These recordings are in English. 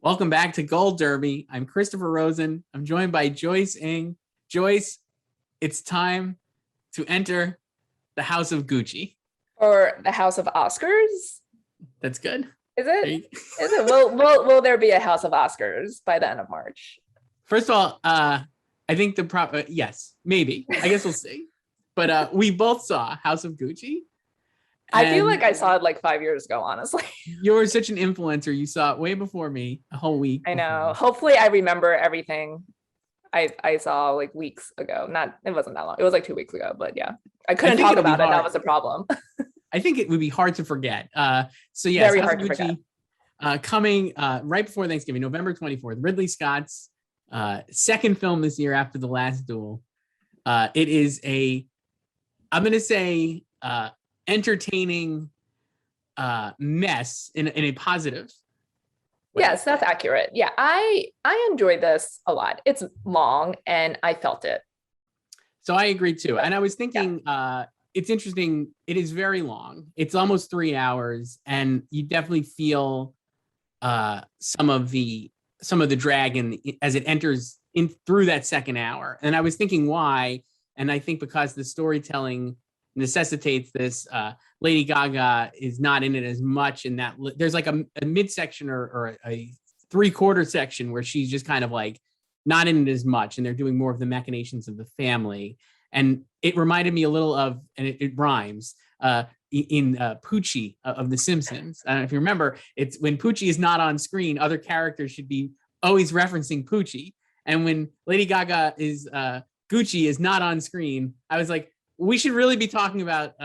Welcome back to Gold Derby. I'm Christopher Rosen. I'm joined by Joyce Ng. Joyce, it's time to enter the House of Gucci. Or the House of Oscars? That's good. Is it? Is it? Will there be a House of Oscars by the end of March? First of all, I think yes, maybe. I guess we'll see. But we both saw House of Gucci. I feel like I saw it like 5 years ago, honestly. You were such an influencer. You saw it way before me, a whole week. I know. Hopefully I remember everything I saw like weeks ago. It wasn't that long. It was like 2 weeks ago, but yeah. I couldn't talk about it. That was the problem. I think it would be hard to forget. So yes, very hard to forget. Coming right before Thanksgiving, November 24th, Ridley Scott's second film this year after The Last Duel. It is I'm going to say, entertaining mess in a positive way. Yes, that's accurate. Yeah, I enjoyed this a lot. It's long and I felt it. So I agree too. And I was thinking, it's interesting. It is very long. It's almost 3 hours, and you definitely feel some of the drag as it enters in through that second hour. And I was thinking why, and I think because the storytelling necessitates this. Lady Gaga is not in it as much in that there's like a midsection or a 3/4 section where she's just kind of like not in it as much, and they're doing more of the machinations of the family. And it reminded me a little of, and it rhymes, in Poochie of The Simpsons. I don't know if you remember, it's when Poochie is not on screen, other characters should be always referencing Poochie. And when Lady Gaga is Gucci is not on screen, I was like, we should really be talking about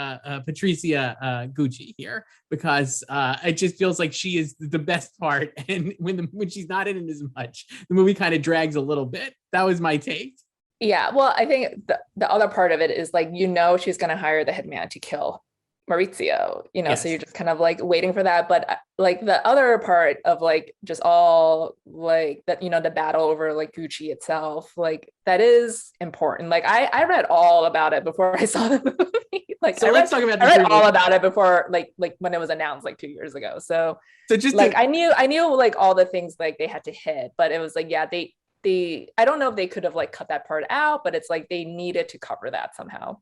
Patricia Gucci here, because it just feels like she is the best part. And when she's not in it as much, the movie kind of drags a little bit. That was my take. Yeah, well, I think the other part of it is like, she's going to hire the hitman to kill Maurizio, Yes. So you're just kind of like waiting for that. But like the other part of like just all like that, the battle over like Gucci itself, like that is important. Like I read all about it before I saw the movie. Like so let's talk about I read all about it before like when it was announced like 2 years ago. So just like I knew like all the things like they had to hit, but it was like, yeah, they I don't know if they could have like cut that part out, but it's like they needed to cover that somehow.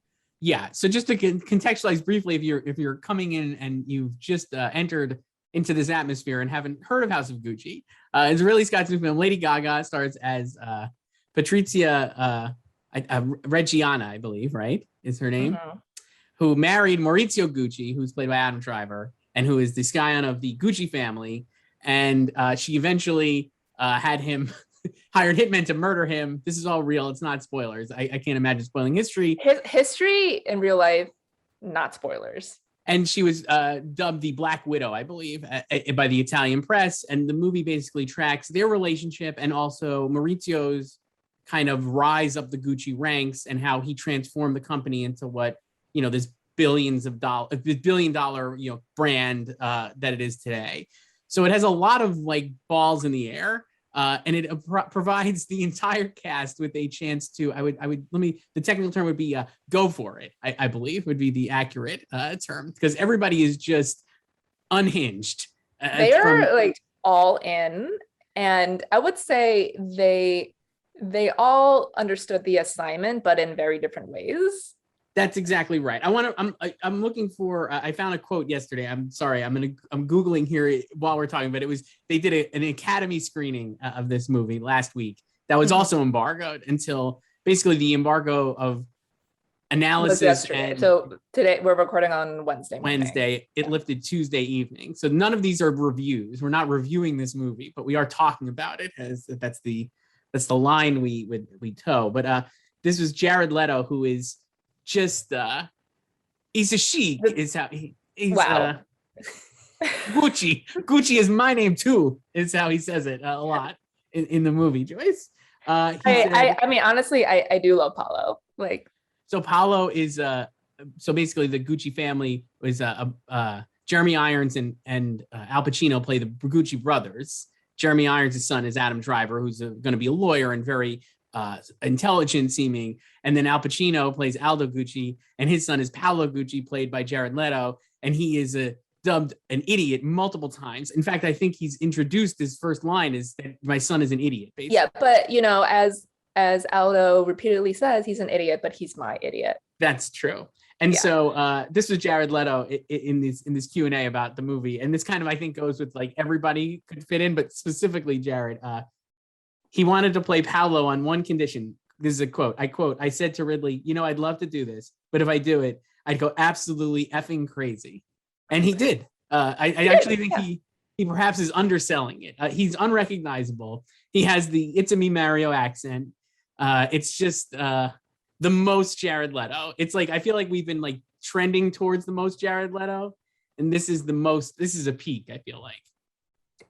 Yeah. So just to contextualize briefly, if you're coming in and you've just entered into this atmosphere and haven't heard of House of Gucci, it's Ridley Scott's new film. Lady Gaga stars as Patrizia Reggiana, I believe, right, is her name, who married Maurizio Gucci, who's played by Adam Driver, and who is the scion of the Gucci family. And she eventually had him hired hitmen to murder him. This is all real. It's not spoilers. I can't imagine spoiling history. History in real life, not spoilers. And she was dubbed the Black Widow, I believe, by the Italian press. And the movie basically tracks their relationship and also Maurizio's kind of rise up the Gucci ranks and how he transformed the company into what, this billion dollar, brand that it is today. So it has a lot of like balls in the air. And it provides the entire cast with a chance to, the technical term would be go for it, I believe would be the accurate term, because everybody is just unhinged. They are like all in. And I would say they all understood the assignment, but in very different ways. That's exactly right. I'm looking for, I found a quote yesterday. I'm sorry. I'm Googling here while we're talking, but they did an Academy screening of this movie last week that was also embargoed until basically the embargo of analysis. And so today we're recording on Wednesday. It lifted Tuesday evening. So none of these are reviews. We're not reviewing this movie, but we are talking about it, as that's the line we toe. But this was Jared Leto, who is just he's a chic, is how he's wow. Gucci is my name too, is how he says it a lot in the movie. Joyce, I mean, honestly, I do love Paolo. Like, so Paolo is so basically the Gucci family was Jeremy Irons and Al Pacino play the Gucci brothers. Jeremy Irons' son is Adam Driver, who's going to be a lawyer and very intelligent seeming. And then Al Pacino plays Aldo Gucci, and his son is Paolo Gucci, played by Jared Leto. And he is dubbed an idiot multiple times. In fact, I think he's introduced his first line is that my son is an idiot, basically. Yeah, but as Aldo repeatedly says, he's an idiot, but he's my idiot. That's true. And so this was Jared Leto in this Q&A about the movie. And this kind of, I think, goes with like everybody could fit in, but specifically Jared. He wanted to play Paolo on one condition. This is a quote. I quote, "I said to Ridley, I'd love to do this, but if I do it, I'd go absolutely effing crazy." And he did. I actually think he perhaps is underselling it. He's unrecognizable. He has the "It's a me Mario" accent. It's just the most Jared Leto. It's like I feel like we've been like trending towards the most Jared Leto, and this is a peak. I feel like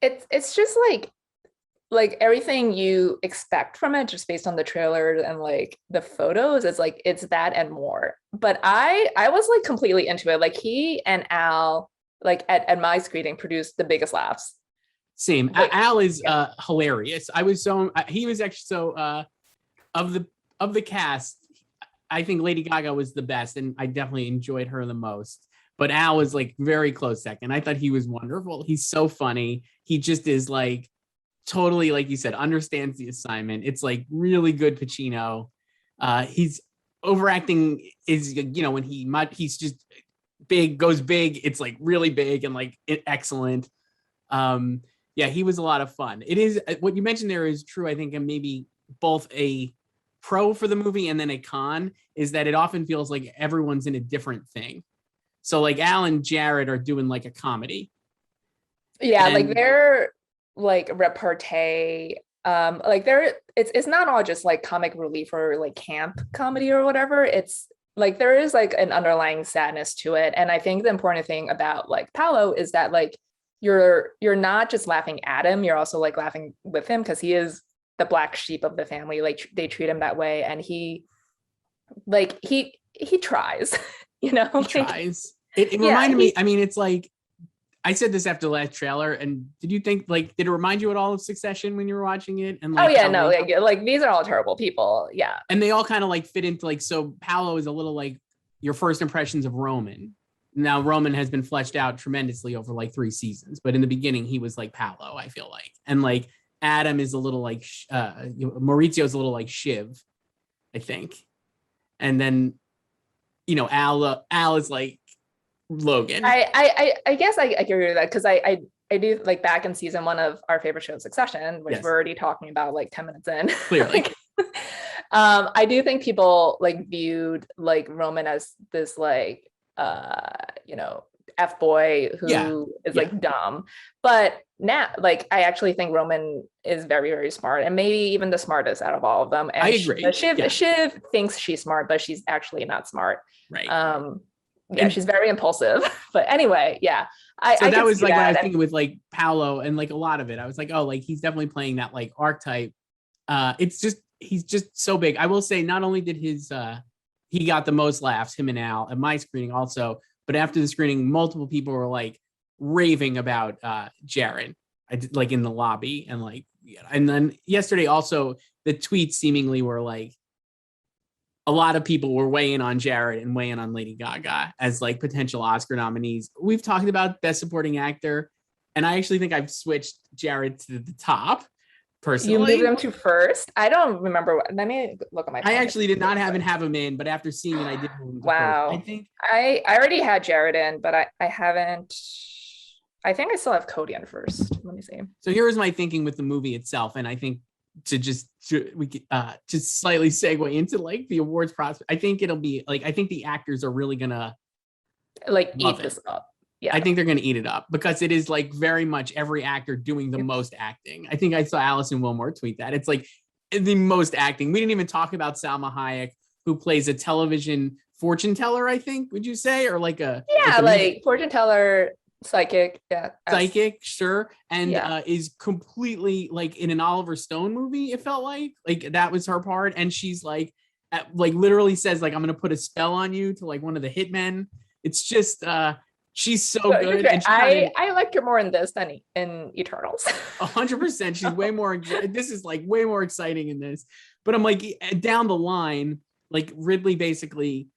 it's just like everything you expect from it, just based on the trailers and like the photos. It's like it's that and more. But I was like completely into it. Like he and Al, like at my screening, produced the biggest laughs. Same. Like, Al is hilarious. He was actually so of the cast. I think Lady Gaga was the best, and I definitely enjoyed her the most. But Al was like very close second. I thought he was wonderful. He's so funny. He just is like totally, like you said, understands the assignment. It's like really good Pacino. He's overacting is, when he's just big, goes big. It's like really big and like excellent. He was a lot of fun. It is what you mentioned there is true. I think, and maybe both a pro for the movie and then a con is that it often feels like everyone's in a different thing. So like Al and Jared are doing like a comedy. Yeah, and like they're like repartee. Like it's not all just like comic relief or like camp comedy or whatever. It's like there is like an underlying sadness to it. And I think the important thing about like Paolo is that like you're not just laughing at him, you're also like laughing with him because he is the black sheep of the family. Like they treat him that way, and he tries. He tries. It reminded me. I mean, it's like I said this after the last trailer, and did you think like did it remind you at all of Succession when you were watching it? And like, like these are all terrible people. Yeah, and they all kind of like fit into like so. Paolo is a little like your first impressions of Roman. Now Roman has been fleshed out tremendously over like 3 seasons, but in the beginning he was like Paolo. I feel like, and like Adam is a little like Maurizio's a little like Shiv, I think, and then Al is like Logan. I guess I agree with that because I do like back in season 1 of our favorite show Succession, which we're already talking about like 10 minutes in. Clearly. I do think people like viewed like Roman as this like F boy who is like dumb, but now like I actually think Roman is very, very smart and maybe even the smartest out of all of them. And I agree. Shiv thinks she's smart, but she's actually not smart. Right. She's very impulsive. But anyway, that was like what I was thinking with like Paolo and like a lot of it. I was like, oh, like he's definitely playing that like archetype. He's just so big. I will say, not only did he got the most laughs, him and Al, at my screening also, but after the screening, multiple people were like raving about Jared. I did like in the lobby and like, and then yesterday also the tweets seemingly were like a lot of people were weighing on Jared and weighing on Lady Gaga as like potential Oscar nominees. We've talked about Best Supporting Actor, and I actually think I've switched Jared to the top. Personally, you moved him to first. I don't remember. Let me look at my phone. I actually did not have him in, but after seeing it, I did move him to first. I think I already had Jared in, but I haven't. I think I still have Cody on first. Let me see. So here is my thinking with the movie itself, and I think we could just slightly segue into like the awards process. I think it'll be like I think the actors are really gonna like eat this up. Yeah, I think they're going to eat it up because it is like very much every actor doing the most acting. I think I saw Allison Wilmore tweet that. It's like the most acting. We didn't even talk about Salma Hayek, who plays a television fortune teller, I think, would you say? Or like a... Yeah, like fortune teller, psychic. Yeah. Psychic, sure. And is completely like in an Oliver Stone movie, it felt like. Like that was her part. And she's like literally says like, I'm going to put a spell on you to like one of the hitmen. It's just... she's so good. And I liked her more in this than in Eternals. 100%. She's way more. This is like way more exciting in this. But I'm like down the line, like Ridley basically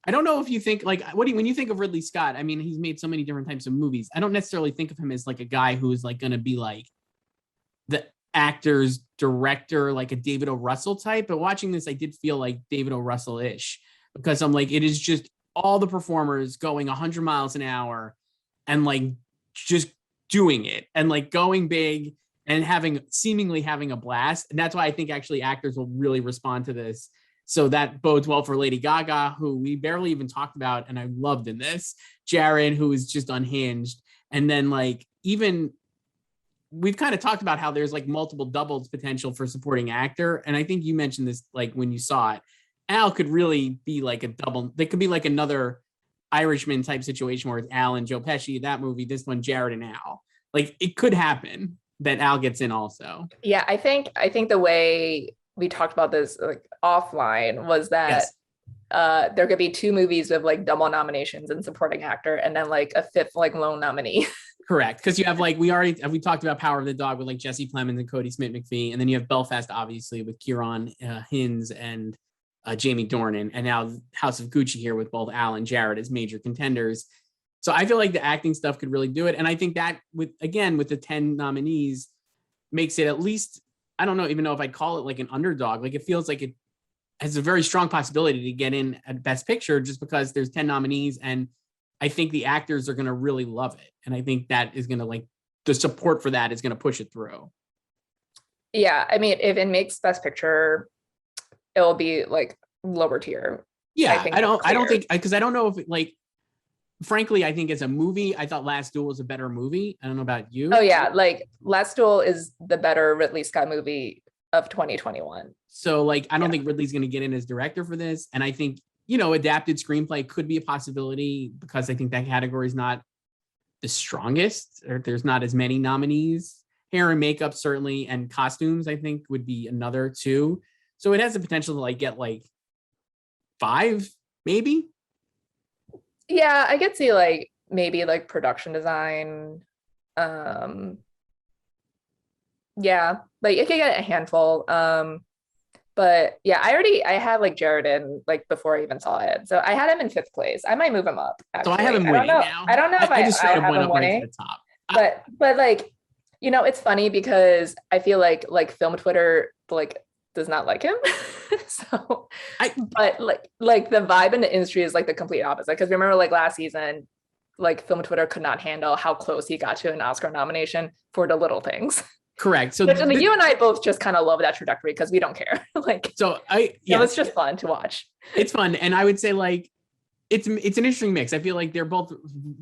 I don't know if you think like when you think of Ridley Scott, I mean, he's made so many different types of movies. I don't necessarily think of him as like a guy who is like going to be like the actor's director, like a David O. Russell type. But watching this, I did feel like David O. Russell-ish because I'm like, it is just all the performers going 100 miles an hour and like just doing it and like going big and seemingly having a blast. And that's why I think actually actors will really respond to this. So that bodes well for Lady Gaga, who we barely even talked about and I loved in this. Jared, who is just unhinged. And then like even we've kind of talked about how there's like multiple doubles potential for supporting actor. And I think you mentioned this like when you saw it. Al could really be like a double. They could be like another Irishman type situation where it's Al and Joe Pesci, that movie, this one, Jared and Al. Like it could happen that Al gets in also. Yeah, I think the way we talked about this like offline was that there could be 2 movies with like double nominations and supporting actor and then like a 5th like lone nominee. Correct. Because you have like we talked about Power of the Dog with like Jesse Plemons and Cody Smith-McPhee, and then you have Belfast obviously with Kieran Hines and Jamie Dornan, and now House of Gucci here with both Al and Jared as major contenders. So I feel like the acting stuff could really do it, and I think that with the 10 nominees makes it at least, I don't even know if I'd call it like an underdog. Like it feels like it has a very strong possibility to get in at Best Picture just because there's 10 nominees. And I think the actors are going to really love it. And I think that is going to like the support for that is going to push it through. Yeah. I mean, if it makes Best Picture, it'll be like lower tier. Yeah. I don't think, because I don't know if it, like, frankly, I think as a movie, I thought Last Duel was a better movie. I don't know about you. Oh yeah. Like Last Duel is the better Ridley Scott movie of 2021. So like, I don't think Ridley's going to get in as director for this. And I think, adapted screenplay could be a possibility because I think that category is not the strongest, or there's not as many nominees. Hair and makeup certainly, and costumes I think would be another 2. So it has the potential to like get like 5 maybe. Yeah, I could see like maybe like production design. Yeah, like it could get a handful. But yeah, I had like Jared in like before I even saw it. So I had him in 5th place. I might move him up. Actually. So I have him winning now. I don't know if I just have went him up winning. right to the top. But like, it's funny because I feel like film Twitter like does not like him. But like the vibe in the industry is like the complete opposite. Because remember like last season, like film Twitter could not handle how close he got to an Oscar nomination for The Little Things. Correct. So you and I both just kind of love that trajectory because we don't care. Like, so it's just fun to watch. It's fun. And I would say like, it's an interesting mix. I feel like they're both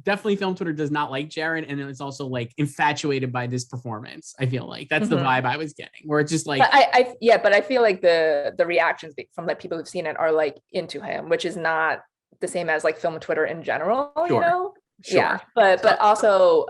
definitely film Twitter does not like Jared. And then it's also like infatuated by this performance. I feel like that's the vibe I was getting where it's just like, but I feel like the reactions from the people who've seen it are like into him, which is not the same as like film Twitter in general, Sure. Yeah. But also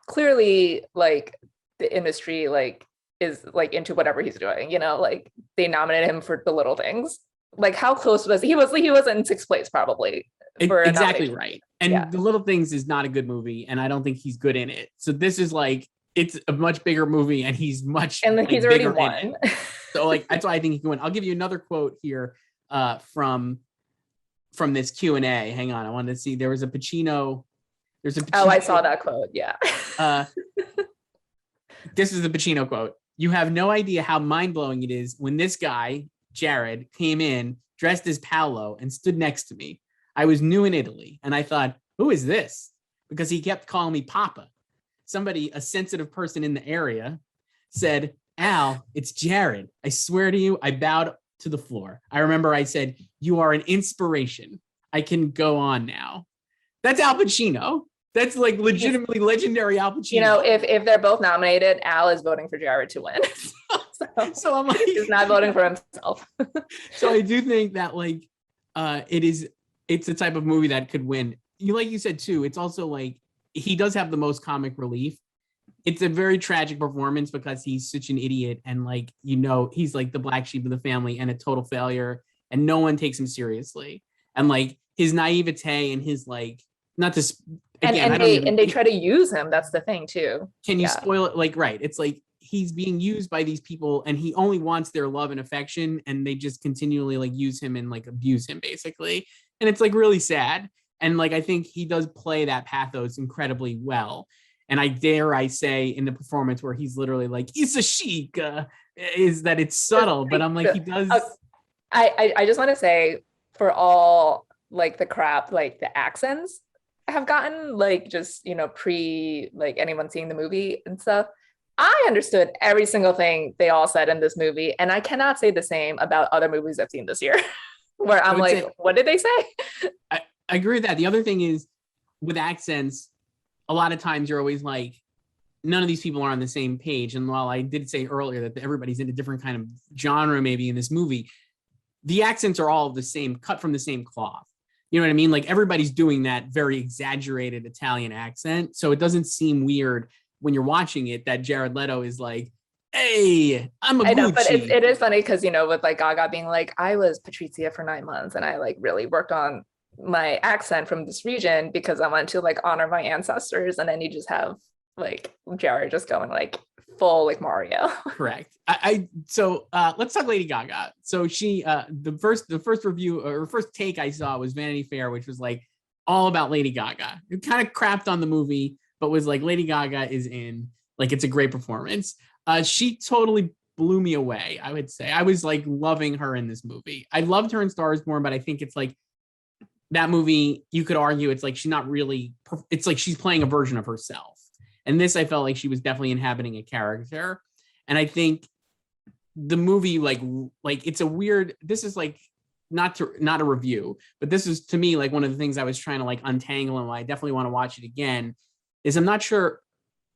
clearly like the industry like is like into whatever he's doing, like they nominated him for The Little Things. Like how close was he? He was in 6th place probably. Exactly right. And The Little Things is not a good movie, and I don't think he's good in it. So this is like it's a much bigger movie, and he's he's already won. So like that's why I think he can win. I'll give you another quote here from this Q&A. Hang on, I wanted to see. There was a Pacino. There's a Pacino, oh, I saw that quote. Yeah. This is the Pacino quote. "You have no idea how mind-blowing it is when this guy, Jared, came in dressed as Paolo and stood next to me. I was new in Italy and I thought, who is this? Because he kept calling me Papa. Somebody, a sensitive person in the area, said, Al, it's Jared. I swear to you, I bowed to the floor. I remember I said, you are an inspiration. I can go on now." That's Al Pacino. That's like legitimately legendary Al Pacino. If they're both nominated, Al is voting for Jared to win. So I'm like, he's not voting for himself. So I do think that like it's a type of movie that could win. Like you said too, it's also like he does have the most comic relief. It's a very tragic performance because he's such an idiot and like he's like the black sheep of the family and a total failure and no one takes him seriously. And like his naivete and his like not this again, and they try to use him. That's the thing too. Can you spoil it? Like, right. It's like he's being used by these people and he only wants their love and affection and they just continually like use him and like abuse him basically. and it's like really sad. And like I think he does play that pathos incredibly well. And I say in the performance where he's literally like, "It's a chic," is that it's subtle, but I'm like, he does. I just want to say, for all like the crap, like the accents have gotten, like just, pre like anyone seeing the movie and stuff, I understood every single thing they all said in this movie, and I cannot say the same about other movies I've seen this year, where I'm like, what did they say? I agree with that. The other thing is with accents, a lot of times you're always like, none of these people are on the same page. And while I did say earlier that everybody's in a different kind of genre, maybe in this movie, the accents are all the same, cut from the same cloth. You know what I mean? Like everybody's doing that very exaggerated Italian accent. So it doesn't seem weird when you're watching it that Jared Leto is like, "Hey, I'm a Gucci." I know, but it is funny because, with like Gaga being like, "I was Patrizia for 9 months and I like really worked on my accent from this region because I wanted to like honor my ancestors." And then you just have like Jared just going like full like Mario. Correct. So let's talk Lady Gaga. So she the first review or first take I saw was Vanity Fair, which was like all about Lady Gaga. It kind of crapped on the movie, but was like, Lady Gaga is in, like, it's a great performance. She totally blew me away, I would say. I was like loving her in this movie. I loved her in Star is Born, but I think it's like that movie, you could argue it's like she's not really, it's like she's playing a version of herself. And this, I felt like she was definitely inhabiting a character. And I think the movie, like it's a weird, this is like not a review, but this is to me like one of the things I was trying to like untangle, and I definitely want to watch it again, is I'm not sure,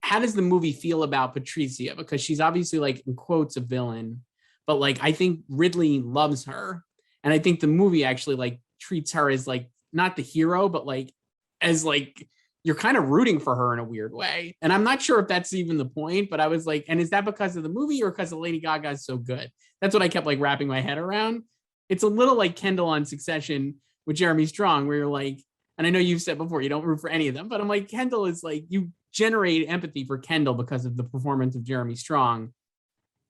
how does the movie feel about Patrizia? Because she's obviously like in quotes a villain, but like I think Ridley loves her. And I think the movie actually like treats her as like not the hero, but like as like you're kind of rooting for her in a weird way. And I'm not sure if that's even the point, but I was like, and is that because of the movie or because of Lady Gaga is so good? That's what I kept like wrapping my head around. It's a little like Kendall on Succession with Jeremy Strong, where you're like, and I know you've said before, you don't root for any of them, but I'm like, Kendall is like, you generate empathy for Kendall because of the performance of Jeremy Strong.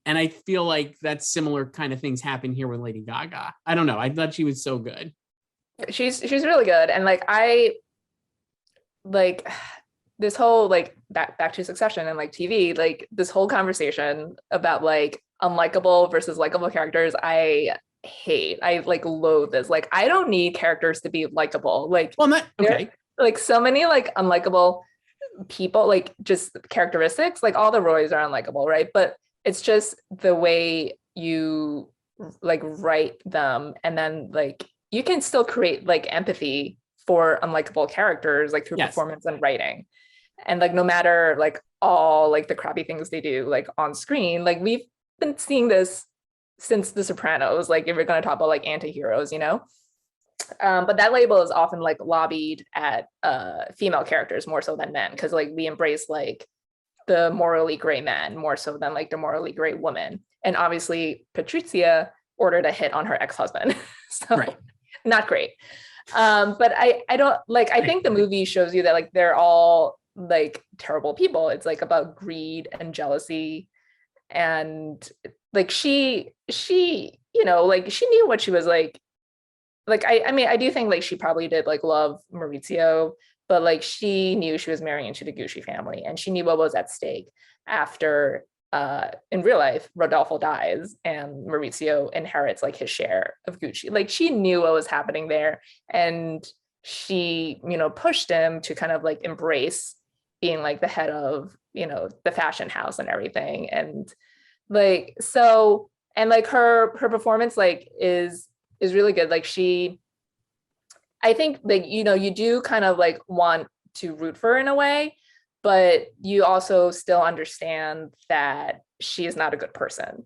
And I feel like that similar kind of things happen here with Lady Gaga. I don't know. I thought she was so good. She's really good. And like, I like this whole like back to Succession and like TV, like this whole conversation about like unlikable versus likable characters, I hate. I like loathe this. Like, I don't need characters to be likable. Like, well, not okay. Like so many like unlikable people, like just characteristics. Like all the Roys are unlikable, right? But it's just the way you like write them, and then like you can still create like empathy for unlikable characters like through performance and writing. And like no matter like all like the crappy things they do like on screen, like we've been seeing this since The Sopranos, like if we're going to talk about like anti-heroes, but that label is often like lobbied at female characters more so than men, because like we embrace like the morally gray man more so than like the morally gray woman. And obviously Patrizia ordered a hit on her ex-husband. So right. Not great. But I don't like, I think the movie shows you that like they're all like terrible people. It's like about greed and jealousy, and like she like she knew what she was like I mean I do think like she probably did like love Maurizio, but like she knew she was marrying into the Gucci family, and she knew what was at stake after in real life Rodolfo dies and Maurizio inherits like his share of Gucci. Like she knew what was happening there, and she pushed him to kind of like embrace being like the head of the fashion house and everything. And like so, and like her performance like is really good. Like I think like you do kind of like want to root for her in a way, but you also still understand that she is not a good person.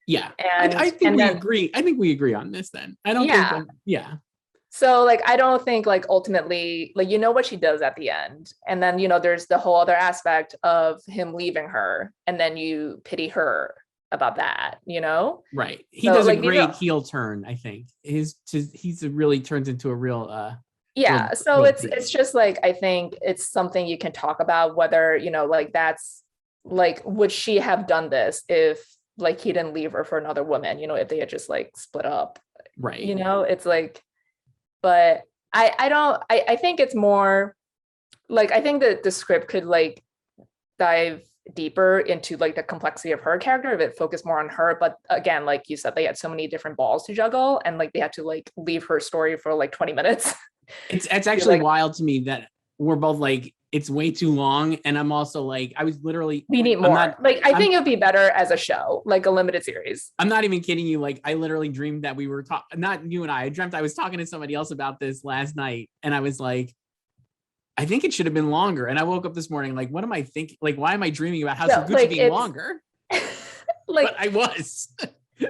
Yeah. And I think we agree. I think we agree on this then. I don't think that, yeah. So like I don't think like ultimately like what she does at the end, and then there's the whole other aspect of him leaving her, and then you pity her about that, right. He does like, a great heel turn. I think he's really turns into a real so it's just like I think it's something you can talk about, whether like that's like would she have done this if like he didn't leave her for another woman, if they had just like split up, right? It's like, but I think it's more like, I think that the script could like dive deeper into like the complexity of her character if it focused more on her. But again, like you said, they had so many different balls to juggle, and like they had to like leave her story for like 20 minutes. It's actually Like, wild to me that we're both like, it's way too long. And I'm also like, I was literally, we need I'm more. not, Like, I think it would be better as a show, like a limited series. I'm not even kidding you. Like, I literally dreamed that we were talking, not you and I dreamt I was talking to somebody else about this last night. And I was like, I think it should have been longer. And I woke up this morning, like, what am I thinking? Like, why am I dreaming about House of Gucci like being longer? like, but I was,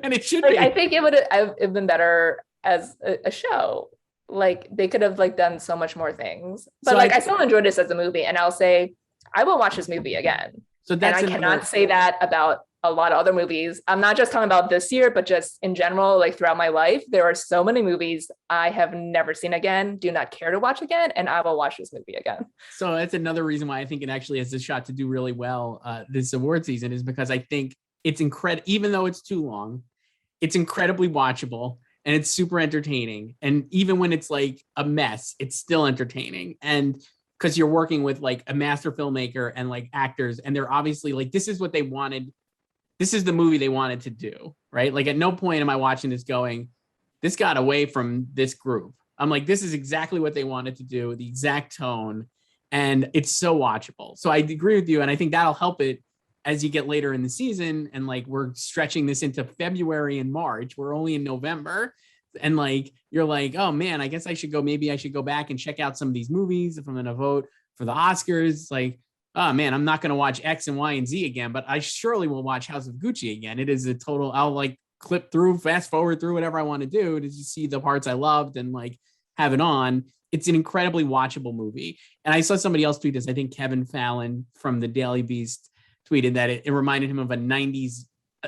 and it should like, be. I think it would have been better as a show. Like they could have like done so much more things. But So like I still enjoyed this as a movie, and I'll say I will watch this movie again. So that's, and I cannot say that about a lot of other movies. I'm not just talking about this year, but just in general, like throughout my life, there are so many movies I have never seen again, do not care to watch again, and I will watch this movie again. So that's another reason why I think it actually has a shot to do really well this award season, is because I think it's incredible, even though it's too long, it's incredibly watchable and it's super entertaining. And even when it's like a mess, it's still entertaining. And because you're working with like a master filmmaker and like actors, and they're obviously like, this is what they wanted. This is the movie they wanted to do, right? Like at no point am I watching this going, this got away from this group. I'm like, this is exactly what they wanted to do, the exact tone. And it's so watchable. So I agree with you. And I think that'll help it as you get later in the season. And like, we're stretching this into February and March. We're only in November. And like, you're like, oh man, I guess maybe I should go back and check out some of these movies if I'm going to vote for the Oscars. Like, oh man, I'm not going to watch X and Y and Z again, but I surely will watch House of Gucci again. It is a total, I'll like clip through, fast forward through whatever I want to do to just see the parts I loved and like have it on. It's an incredibly watchable movie. And I saw somebody else tweet this. I think Kevin Fallon from the Daily Beast tweeted that it reminded him of a 90s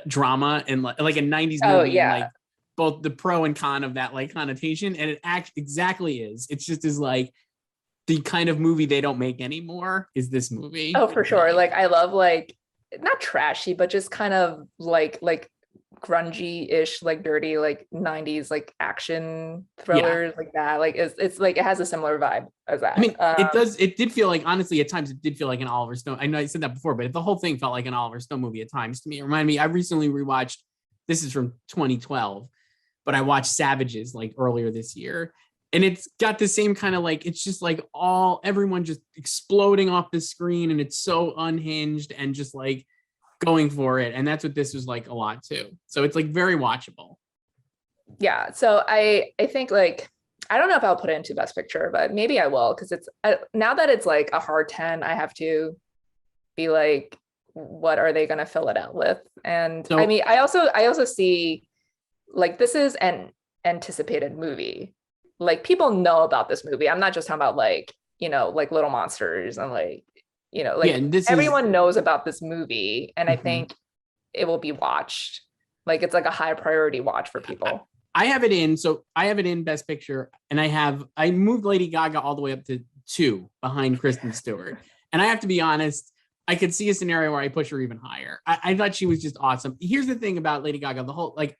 drama and like a 90s movie. Oh yeah. And like both the pro and con of that like connotation. And it exactly is. It's just is like the kind of movie they don't make anymore is this movie. Oh, for sure. Like I love like not trashy, but just kind of like grungy-ish, like dirty, like 90s like action thrillers like that. Like it's like it has a similar vibe as that. I mean, it did feel like, honestly, at times it did feel like an Oliver Stone. I know I said that before, but the whole thing felt like an Oliver Stone movie at times to me. It reminded me, I recently rewatched, this is from 2012, but I watched Savages like earlier this year. And it's got the same kind of like, it's just like everyone just exploding off the screen, and it's so unhinged and just like going for it. And that's what this was like a lot too. So it's like very watchable. Yeah. So I think like, I don't know if I'll put it into Best Picture, but maybe I will, because it's now that it's like a hard 10, I have to be like, what are they going to fill it out with? And so, I mean, I also see like this is an anticipated movie. Like people know about this movie. I'm not just talking about like, you know, like Little Monsters and like, you know, like everyone knows about this movie. And I think it will be watched. Like it's like a high priority watch for people. I have it in. So I have it in Best Picture, and I moved Lady Gaga all the way up to 2 behind Kristen Stewart. And I have to be honest, I could see a scenario where I push her even higher. I thought she was just awesome. Here's the thing about Lady Gaga, the whole, like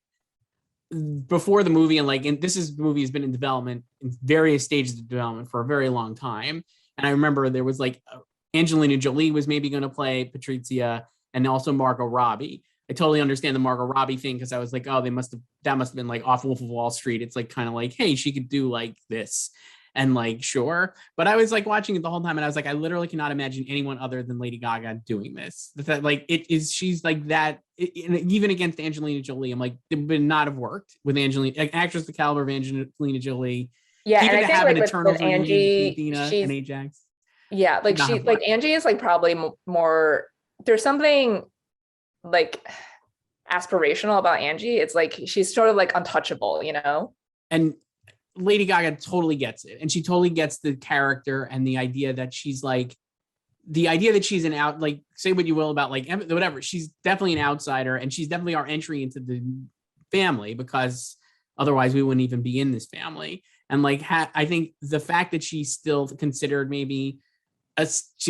before the movie, and like, and this movie has been in development in various stages of development for a very long time. And I remember there was like Angelina Jolie was maybe going to play Patrizia, and also Margot Robbie. I totally understand the Margot Robbie thing, because I was like, oh, that must have been like off Wolf of Wall Street. It's like kind of like, hey, she could do like this, and like sure. But I was like watching it the whole time, and I was like, I literally cannot imagine anyone other than Lady Gaga doing this. That like she's like that. Even against Angelina Jolie, I'm like, it would not have worked with Angelina, like actress the caliber of Angelina Jolie. Yeah, even and to I have think an like eternal with Angie, and Ajax. Yeah, like like Angie is like probably more. There's something like aspirational about Angie. It's like she's sort of like untouchable, you know. And Lady Gaga totally gets it, and she totally gets the character and the idea that she's like, an out, like say what you will about like whatever. She's definitely an outsider, and she's definitely our entry into the family, because otherwise we wouldn't even be in this family. And like, I think the fact that she's still considered maybe a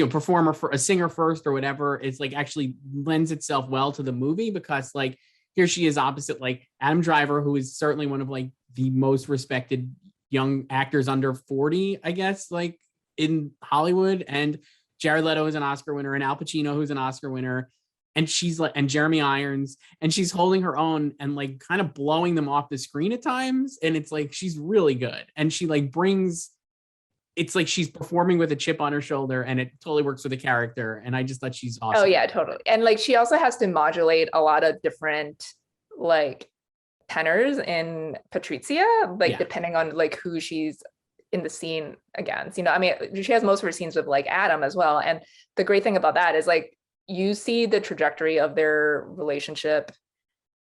performer, for a singer first or whatever, is like actually lends itself well to the movie, because like here she is opposite like Adam Driver, who is certainly one of like the most respected young actors under 40, I guess, like in Hollywood. And Jared Leto is an Oscar winner, and Al Pacino, who's an Oscar winner. And she's like, and Jeremy Irons, and she's holding her own and like kind of blowing them off the screen at times. And it's like, she's really good. And she like it's like she's performing with a chip on her shoulder, and it totally works with the character. And I just thought she's awesome. Oh yeah, totally. And like, she also has to modulate a lot of different like tenors in Patrizia, like depending on like who she's in the scene against, I mean, she has most of her scenes with like Adam as well. And the great thing about that is like, you see the trajectory of their relationship.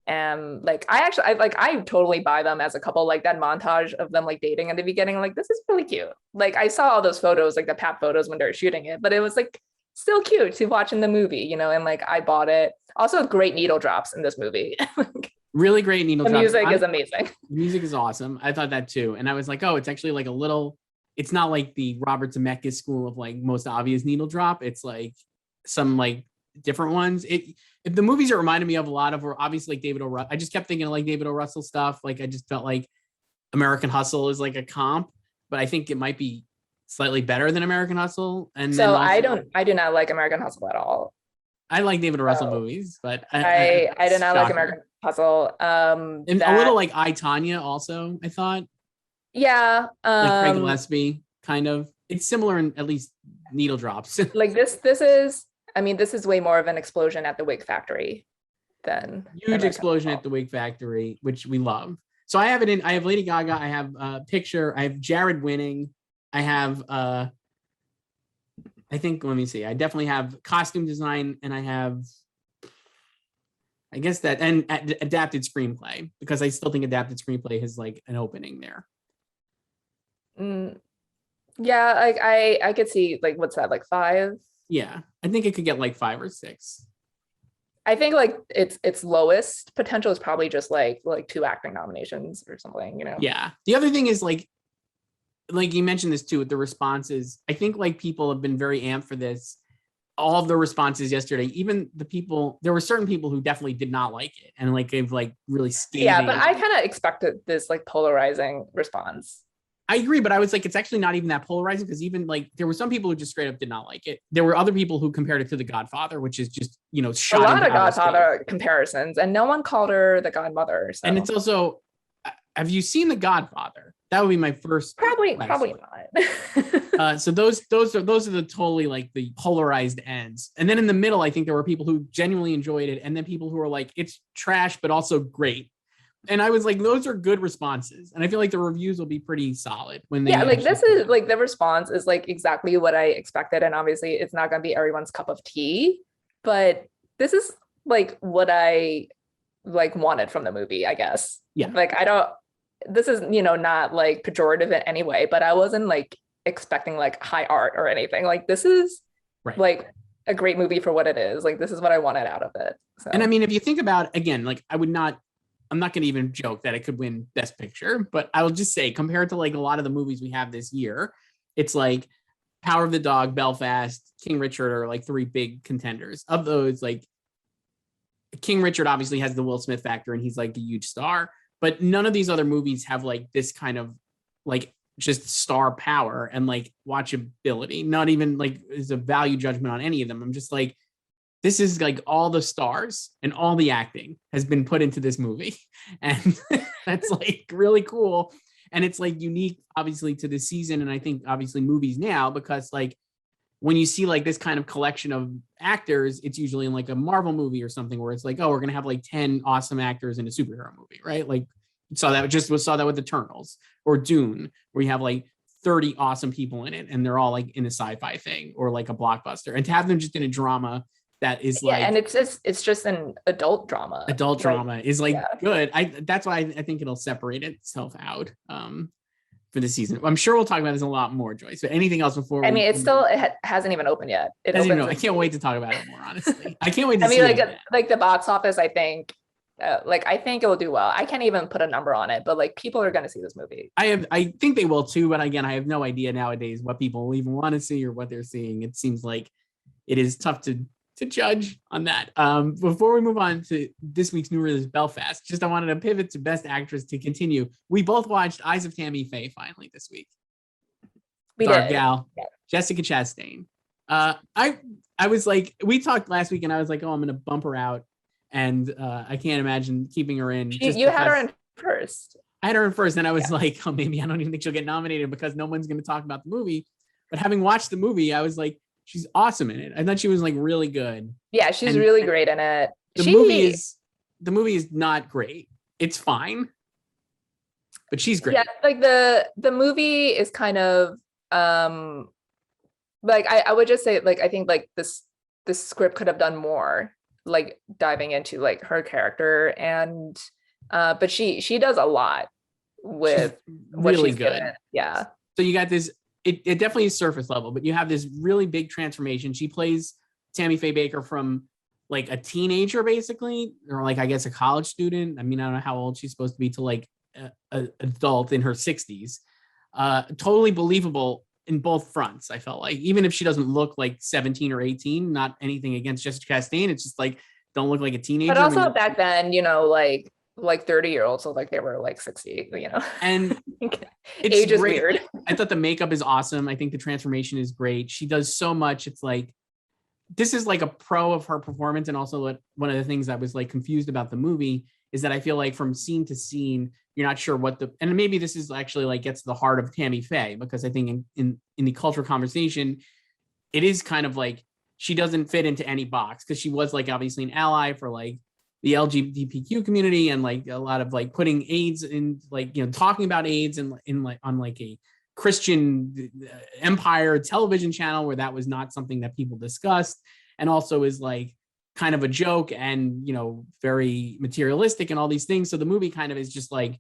And like, I totally buy them as a couple, like that montage of them like dating in the beginning. Like, this is really cute. Like, I saw all those photos, like the pap photos when they were shooting it, but it was like still cute to watch in the movie, and like, I bought it. Also great needle drops in this movie. Really great needle drops. The music is amazing. Music is awesome. I thought that too. And I was like, oh, it's actually like it's not like the Robert Zemeckis school of like most obvious needle drop. It's like some like different ones. If the movies it reminded me of a lot of were obviously like David O. Russell. I just kept thinking of like David O. Russell stuff. Like I just felt like American Hustle is like a comp, but I think it might be slightly better than American Hustle. And so I do not like American Hustle at all. I like David O. Russell movies, but I did not like American Hustle. And a little like I, Tonya also, I thought. Yeah. Like Craig Gillespie, kind of. It's similar in at least needle drops. Like this is, I mean, this is way more of an explosion at the Wig Factory than huge explosion at the Wig Factory, which we love. So I have Lady Gaga, I have a picture, I have Jared winning, I have I think, let me see, I definitely have costume design, and I have, I guess that, and adapted screenplay, because I still think adapted screenplay has like an opening there. Yeah, like I could see like, what's that, like 5? Yeah, I think it could get like 5 or 6. I think like its lowest potential is probably just like 2 acting nominations or something, Yeah. The other thing is like you mentioned this too with the responses. I think like people have been very amped for this. All of the responses yesterday, even there were certain people who definitely did not like it and like gave like really scathing. Yeah, but I kind of expected this like polarizing response. I agree, but I was like, it's actually not even that polarizing, because even like there were some people who just straight up did not like it. There were other people who compared it to The Godfather, which is just, shot a lot of Godfather comparisons, and no one called her the godmother. So. And it's also, have you seen The Godfather? That would be my first. Probably not. So those are the totally like the polarized ends. And then in the middle, I think there were people who genuinely enjoyed it, and then people who were like, it's trash, but also great. And I was like, those are good responses. And I feel like the reviews will be pretty solid when they. Yeah, like this is like the response is like exactly what I expected. And obviously it's not going to be everyone's cup of tea, but this is like what I like wanted from the movie, I guess. Yeah. Like this is, not like pejorative in any way, but I wasn't like expecting like high art or anything. Like this is like a great movie for what it is. Like this is what I wanted out of it. So. And I mean, if you think about, again, like I'm not going to even joke that it could win Best Picture, but I will just say, compared to like a lot of the movies we have this year, it's like Power of the Dog, Belfast, King Richard are like 3 big contenders. Of those, like King Richard obviously has the Will Smith factor, and he's like a huge star, but none of these other movies have like this kind of like just star power and like watchability. Not even like is a value judgment on any of them. I'm just like, this is like all the stars and all the acting has been put into this movie. And that's like really cool. And it's like unique, obviously, to this season. And I think obviously movies now, because like when you see like this kind of collection of actors, it's usually in like a Marvel movie or something where it's like, oh, we're going to have like 10 awesome actors in a superhero movie, right? Like saw that with Eternals or Dune, where you have like 30 awesome people in it and they're all like in a sci-fi thing or like a blockbuster. And to have them just in a drama that is like, and it's just an adult drama. Is like good. That's why I think it'll separate itself out for the season. I'm sure we'll talk about this a lot more, Joyce. But anything else before? I mean, it hasn't even opened yet. I can't wait to talk about it more. Honestly, I can't wait to. Like the box office. I think I think it will do well. I can't even put a number on it, but like people are going to see this movie. I think they will too. But again, I have no idea nowadays what people even want to see or what they're seeing. It seems like it is tough to to judge on that. Before we move on to this week's new release, Belfast, just I wanted to pivot to Best Actress to continue. We both watched Eyes of Tammy Faye finally this week. We Our did. gal, Jessica Chastain. I was like, we talked last week, and I was like, oh, I'm gonna bump her out, and I can't imagine keeping her in. You had her in first. I had her in first, and I was like, oh, maybe I don't even think she'll get nominated because no one's going to talk about the movie. But having watched the movie, I was like, she's awesome in it. I thought she was like really good. Yeah, she's really great in it. The movie is not great. It's fine, but she's great. Yeah, like the movie is kind of like I would just say, like, I think like this script could have done more, like diving into like her character, and but she does a lot with what really she's good. Given. Yeah. So you got this, it definitely is surface level, but you have this really big transformation. She plays Tammy Faye Baker from like a teenager, basically, or like, I guess, a college student. I mean, I don't know how old she's supposed to be, to like an adult in her 60s. Totally believable in both fronts. I felt like, even if she doesn't look like 17 or 18, not anything against Jessica Chastain, it's just like, don't look like a teenager. But also back then, you know, like 30-year-olds, so like they were like 60, you know. And it's age is great. Weird. I thought the makeup is awesome. I think the transformation is great. She does so much. It's like, this is like a pro of her performance. And also one of the things I was like confused about the movie is that I feel like from scene to scene, you're not sure and maybe this is actually like gets to the heart of Tammy Faye, because I think in the cultural conversation, it is kind of like she doesn't fit into any box, because she was like obviously an ally for like the LGBTQ community, and like a lot of like putting AIDS in, like, you know, talking about AIDS and in like on like a Christian Empire television channel where that was not something that people discussed, and also is like kind of a joke and, you know, very materialistic and all these things. So the movie kind of is just like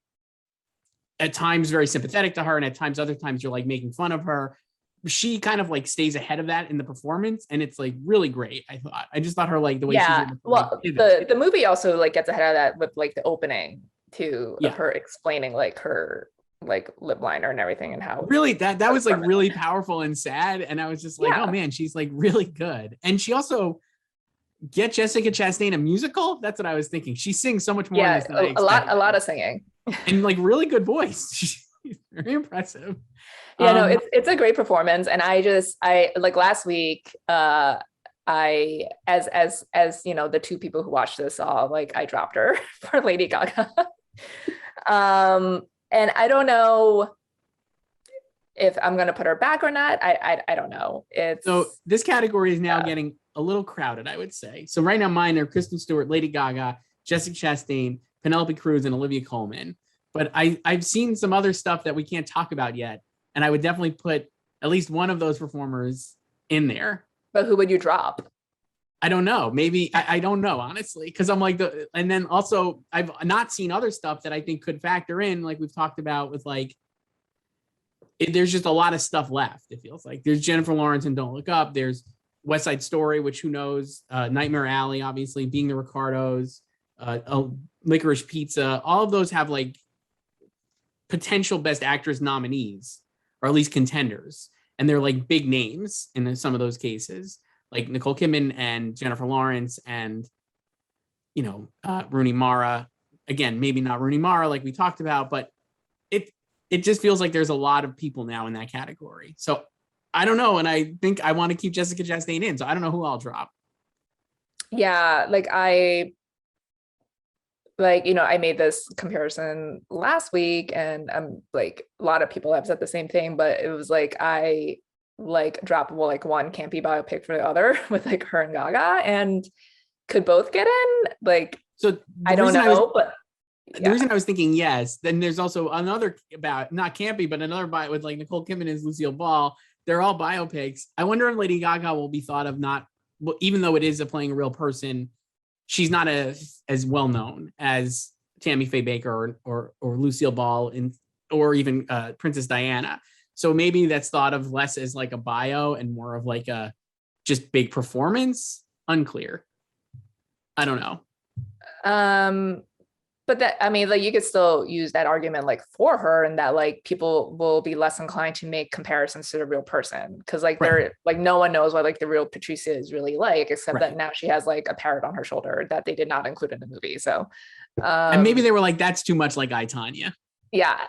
at times very sympathetic to her, and at times other times you're like making fun of her. She kind of like stays ahead of that in the performance, and it's like really great. I just thought her, like, the way she's able to, well, like, the movie also like gets ahead of that with like the opening too, of her explaining like her like lip liner and everything, and how really that was like really powerful and sad. And I was just like, oh man, she's like really good. And she also, get Jessica Chastain a musical. That's what I was thinking. She sings so much more in this than I expected. a lot of singing, and like really good voice. She's very impressive. Yeah, no, it's a great performance. And I like last week, I as you know, the two people who watched this saw, like, I dropped her for Lady Gaga. And I don't know if I'm gonna put her back or not. I don't know. So this category is now getting a little crowded, I would say. So right now mine are Kristen Stewart, Lady Gaga, Jessica Chastain, Penelope Cruz, and Olivia Colman. But I've seen some other stuff that we can't talk about yet, and I would definitely put at least one of those performers in there. But who would you drop? I don't know. Maybe I don't know, honestly, because I'm like and then also I've not seen other stuff that I think could factor in, like we've talked about with like there's just a lot of stuff left. It feels like there's Jennifer Lawrence and Don't Look Up. There's West Side Story, which who knows? Nightmare Alley, obviously, Being the Ricardos, Licorice Pizza. All of those have like potential Best Actress nominees, or at least contenders, and they're like big names in some of those cases, like Nicole Kidman and Jennifer Lawrence and, you know, Rooney Mara. Again, maybe not Rooney Mara like we talked about, but it just feels like there's a lot of people now in that category. So I don't know, and I think I want to keep Jessica Chastain in, so I don't know who I'll drop. Yeah, like I made this comparison last week, and I'm like, a lot of people have said the same thing, but it was like I like drop, well, like one can't be biopic for the other with like her and Gaga, and could both get in. Like, so I don't know, but the reason I was thinking yes, then there's also another about not campy, but another bio with like Nicole Kidman and Lucille Ball. They're all biopics. I wonder if Lady Gaga will be thought of not, even though it is playing a real person, she's not as well known as Tammy Faye Baker or Lucille Ball or even Princess Diana. So maybe that's thought of less as like a bio and more of like a just big performance. Unclear. I don't know. But that, I mean, like you could still use that argument like for her, and that like people will be less inclined to make comparisons to the real person, because like Right. they're like no one knows what like the real Patricia is really like, except Right. that now she has like a parrot on her shoulder that they did not include in the movie. So And maybe they were like, that's too much like I, Tanya. yeah,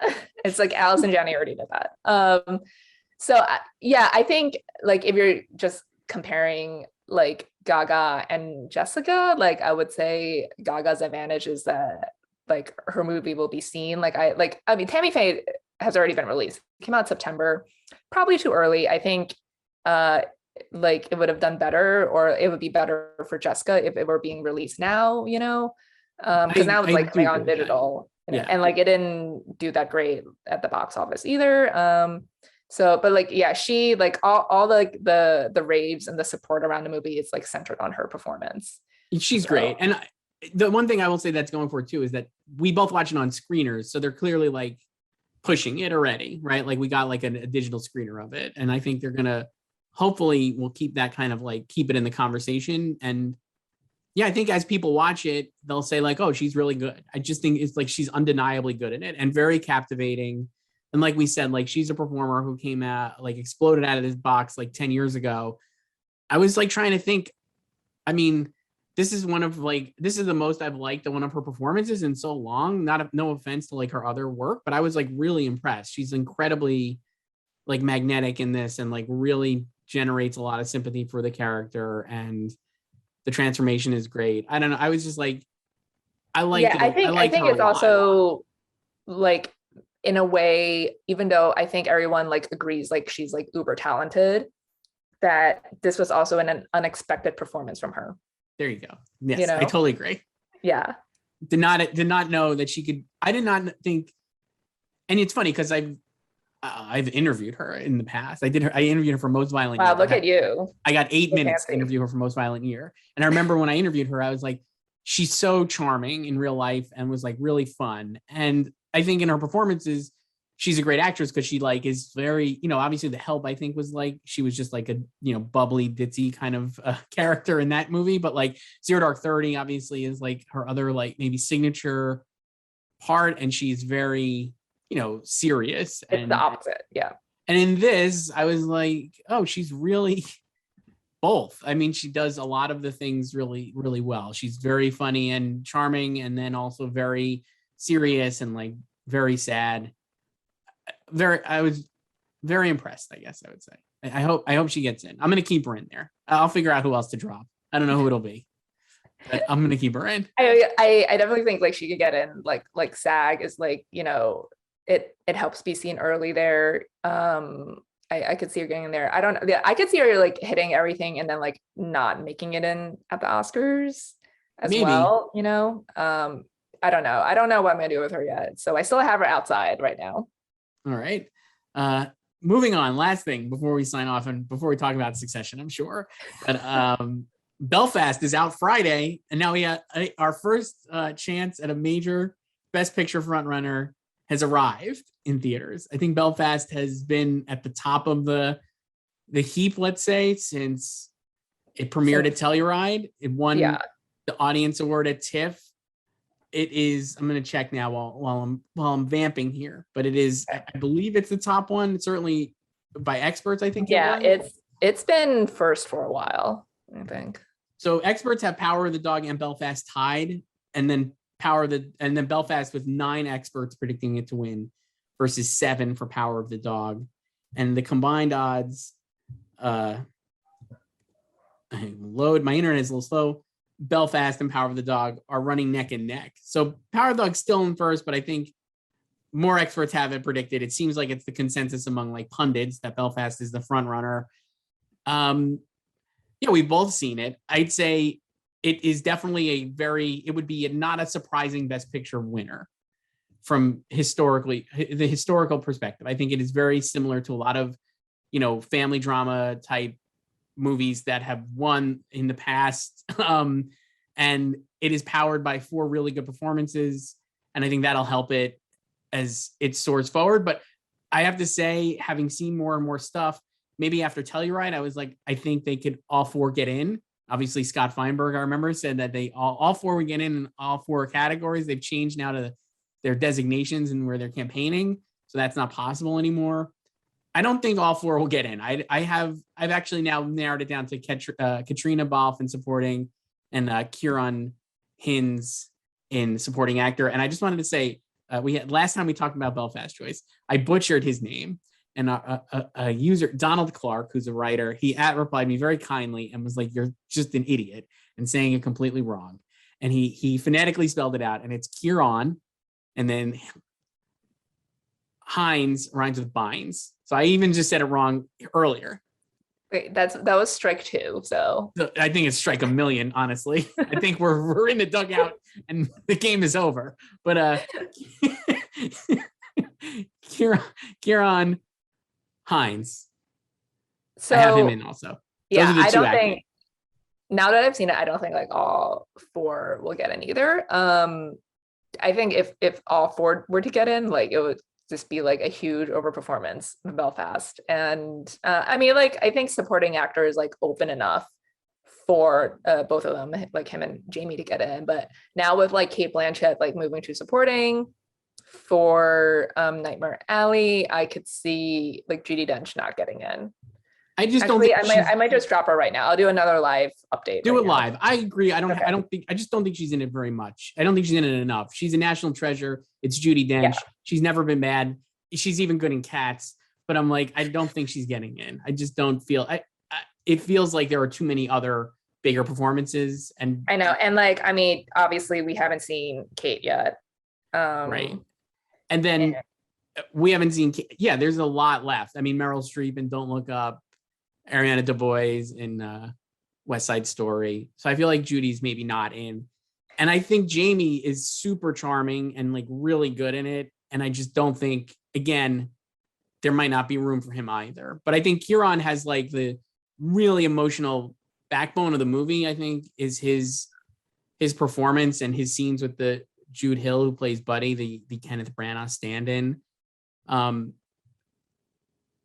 it's like Alice and Janney already did that. So yeah, I think like if you're just comparing like Gaga and Jessica, like I would say Gaga's advantage is that like her movie will be seen. I mean, Tammy Faye has already been released. It came out in September, probably too early. I think like it would have done better, or it would be better for Jessica if it were being released now, you know, because now it's like coming on digital, yeah, and like it didn't do that great at the box office either. So, but like, yeah, she like all the raves and the support around the movie is like centered on her performance. she's great. And the one thing I will say that's going for it too is that we both watch it on screeners, so they're clearly like pushing it already, right? Like we got like a digital screener of it, and I think they're gonna hopefully we'll keep that kind of like keep it in the conversation. And yeah, I think as people watch it, they'll say like, oh, she's really good. I just think it's like she's undeniably good in it and very captivating. And like we said, like she's a performer who came out like exploded out of this box like 10 years ago. I was like trying to think, I mean, this is the most I've liked one of her performances in so long. No offense to like her other work, but I was like really impressed. She's incredibly like magnetic in this and like really generates a lot of sympathy for the character, and the transformation is great. I don't know. I was just like, I like yeah, I think it's also like in a way, even though I think everyone like agrees like she's like uber talented, that this was also an unexpected performance from her. There you go. Yes, you know? I totally agree. Yeah. Did not know that she could. I did not think, and it's funny because I've interviewed her in the past. I interviewed her for Most Violent Year. Wow, look at you. I got 8 minutes to interview her for Most Violent Year. And I remember when I interviewed her, I was like, she's so charming in real life and was like really fun. And I think in her performances, she's a great actress because she like is very, obviously The Help, I think was like, she was just like a, bubbly, ditzy kind of character in that movie. But like Zero Dark 30 obviously is like her other like maybe signature part. And she's very, serious. It's the opposite. Yeah. And in this, I was like, oh, she's really both. I mean, she does a lot of the things really, really well. She's very funny and charming, and then also very serious and like very sad. I was very impressed, I guess I would say. I hope she gets in. I'm going to keep her in there. I'll figure out who else to drop. I don't know who it'll be, but I'm going to keep her in. I definitely think like she could get in. Like SAG is like, it helps be seen early there. I could see her getting in there. I don't know. Yeah, I could see her like hitting everything and then like not making it in at the Oscars as Maybe. well. I don't know. I don't know what I'm gonna do with her yet. So I still have her outside right now. All right. Moving on. Last thing before we sign off and before we talk about Succession, I'm sure. But Belfast is out Friday, and now we got our first chance at a major Best Picture frontrunner has arrived in theaters. I think Belfast has been at the top of the heap, let's say, since it premiered at Telluride. It won the audience award at TIFF. It is, I'm going to check now while I'm vamping here, but it is, I believe it's the top one. It's certainly by experts, I think. Yeah, it's been first for a while, I think. So experts have Power of the Dog and Belfast tied, and then Belfast with 9 experts predicting it to win versus 7 for Power of the Dog. And the combined odds, my internet is a little slow. Belfast and Power of the Dog are running neck and neck. So Power of the Dog's still in first, but I think more experts have it predicted. It seems like it's the consensus among like pundits that Belfast is the front runner. We've both seen it. I'd say it is definitely it would be not a surprising Best Picture winner from the historical perspective. I think it is very similar to a lot of, family drama type movies that have won in the past. And it is powered by 4 really good performances. And I think that'll help it as it soars forward. But I have to say, having seen more and more stuff, maybe after Telluride, I was like, I think they could all 4 get in. Obviously, Scott Feinberg, I remember, said that they all four would get in all four categories. They've changed now to their designations and where they're campaigning, so that's not possible anymore. I don't think all four will get in. I've actually now narrowed it down to Katrina Balfe in supporting and Kieran Hines in supporting actor. And I just wanted to say, we had last time we talked about Belfast, Joyce, I butchered his name, and a user, Donald Clark, who's a writer, he replied me very kindly and was like, "You're just an idiot," and saying it completely wrong. And he phonetically spelled it out, and it's Kieran, and then Hines rhymes with binds. So I even just said it wrong earlier. Wait, that was strike two. So I think it's strike a million, honestly. I think we're in the dugout and the game is over. But Kieran Hines. So I have him in also. Yeah, I don't think, now that I've seen it, I don't think like all four will get in either. I think if all four were to get in, like it would just be like a huge overperformance in Belfast. And I mean, like, I think supporting actor is like open enough for both of them, like him and Jamie, to get in. But now with like Cate Blanchett like moving to supporting for Nightmare Alley, I could see like Judi Dench not getting in. I just don't think I might just drop her right now. I'll do another live update. Do it live. I agree. I just don't think she's in it very much. I don't think she's in it enough. She's a national treasure. It's Judi Dench. Yeah. She's never been bad. She's even good in Cats. But I'm like, I don't think she's getting in. I just don't feel. It feels like there are too many other bigger performances. And I know. And like, I mean, obviously we haven't seen Cate yet. Right. And then we haven't seen. Yeah, there's a lot left. I mean, Meryl Streep in Don't Look Up. Ariana DeBose in West Side Story. So I feel like Judy's maybe not in. And I think Jamie is super charming and like really good in it. And I just don't think, again, there might not be room for him either. But I think Kieran has like the really emotional backbone of the movie, I think, is his performance and his scenes with the Jude Hill, who plays Buddy, the Kenneth Branagh stand-in.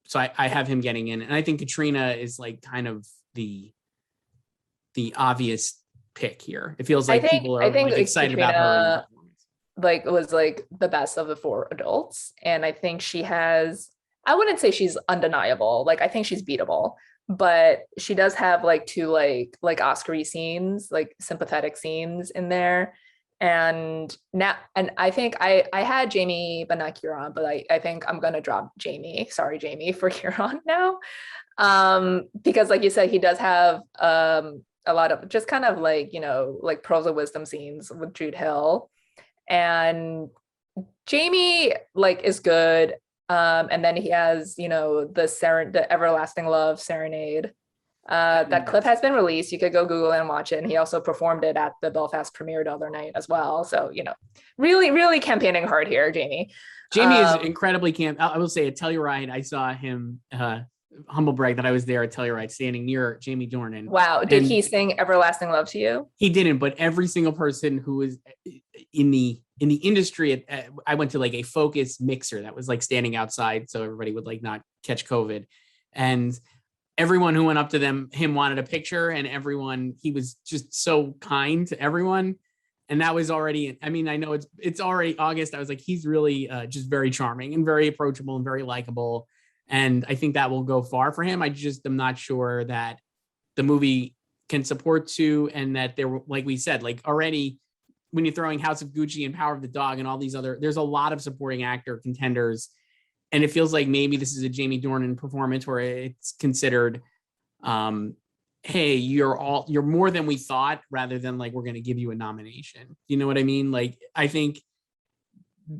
So I have him getting in, and I think Katrina is like kind of the obvious pick here. It feels like people are like excited Katrina, about her. Like was like the best of the four adults, and I think she has. I wouldn't say she's undeniable. Like I think she's beatable, but she does have like two like Oscar-y scenes, like sympathetic scenes in there. And I think I had Jamie but not Kieran, but I think I'm gonna drop Jamie. Sorry, Jamie, for Kieran now. Because like you said, he does have a lot of just kind of like, you know, like pearls of wisdom scenes with Jude Hill. And Jamie like is good. And then he has, you know, the Everlasting Love Serenade. That clip has been released. You could go Google it and watch it. And he also performed it at the Belfast premiere the other night as well. So, you know, really, really campaigning hard here, Jamie. Jamie is incredibly I will say at Telluride, I saw him, humble brag that I was there at Telluride standing near Jamie Dornan. Wow. Did he sing Everlasting Love to you? He didn't, but every single person who was in the industry, I went to like a Focus mixer that was like standing outside so everybody would like not catch COVID. And everyone who went up to him wanted a picture, and he was just so kind to everyone. And that was already, I mean, I know it's already August. I was like, he's really just very charming and very approachable and very likable. And I think that will go far for him. I just am not sure that the movie can support two, and that there, like we said, like already when you're throwing House of Gucci and Power of the Dog and all these other, there's a lot of supporting actor contenders. And it feels like maybe this is a Jamie Dornan performance where it's considered, hey, you're more than we thought, rather than like, we're going to give you a nomination. You know what I mean? Like, I think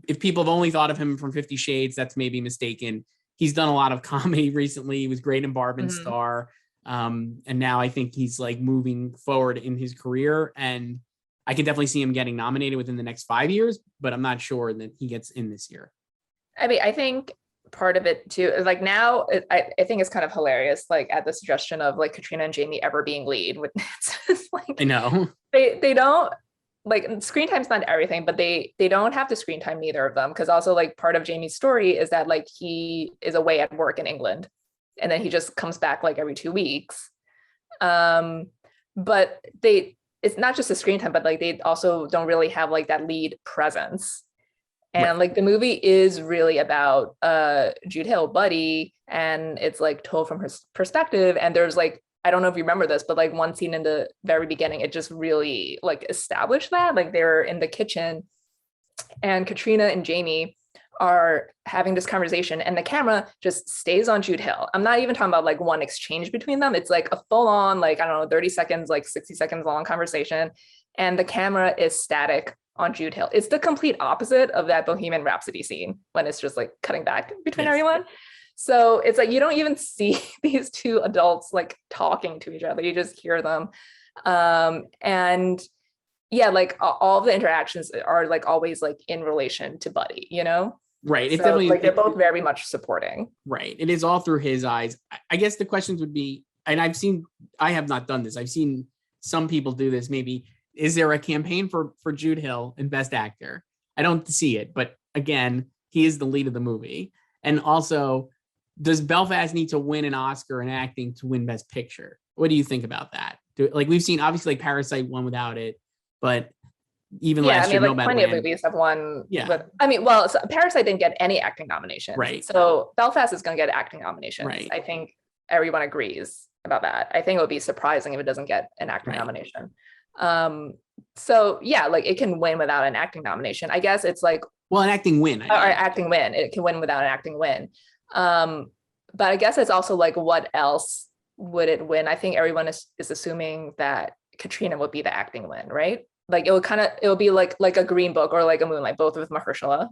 if people have only thought of him from 50 Shades, that's maybe mistaken. He's done a lot of comedy recently. He was great in Barb and Star. And now I think he's like moving forward in his career, and I can definitely see him getting nominated within the next 5 years, but I'm not sure that he gets in this year. I mean, I think part of it too is like now I think it's kind of hilarious, like at the suggestion of like Katrina and Jamie ever being lead. It's like, I know they don't like, screen time's not everything, but they don't have to screen time, neither of them, because also like part of Jamie's story is that like he is away at work in England, and then he just comes back like every 2 weeks. but it's not just the screen time, but like they also don't really have like that lead presence. And Right. like the movie is really about Jude Hill, Buddy, and it's like told from her perspective. And there's like, I don't know if you remember this, but like one scene in the very beginning, it just really like established that. Like they're in the kitchen and Katrina and Jamie are having this conversation and the camera just stays on Jude Hill. I'm not even talking about like one exchange between them. It's like a full on, like, I don't know, 30 seconds, like 60 seconds long conversation. And the camera is static on Jude Hill. It's the complete opposite of that Bohemian Rhapsody scene when it's just like cutting back between everyone. So it's like you don't even see these two adults like talking to each other. You just hear them. And yeah, like all the interactions are like always like in relation to Buddy, you know? Right. It's So, definitely like they're both very much supporting. right. It is all through his eyes. I guess the questions would be, and I have not done this. I've seen some people do this. Maybe, is there a campaign for Jude Hill in Best Actor? I don't see it, but again, he is the lead of the movie. And also, does Belfast need to win an Oscar in acting to win Best Picture? What do you think about that? Like we've seen, obviously, like Parasite won without it, but even last year, like plenty of movies have won. But I mean, well, so Parasite didn't get any acting nominations, right? So Belfast is going to get acting nominations. Right. I think everyone agrees about that. I think it would be surprising if it doesn't get an acting nomination. So yeah, like it can win without an acting nomination. I guess it's like, well, an acting win. Or acting win. It can win without an acting win. But I guess it's also like, what else would it win? I think everyone is assuming that Katrina would be the acting win, right? Like it will be like a Green Book or like a Moonlight, both with Mahershala.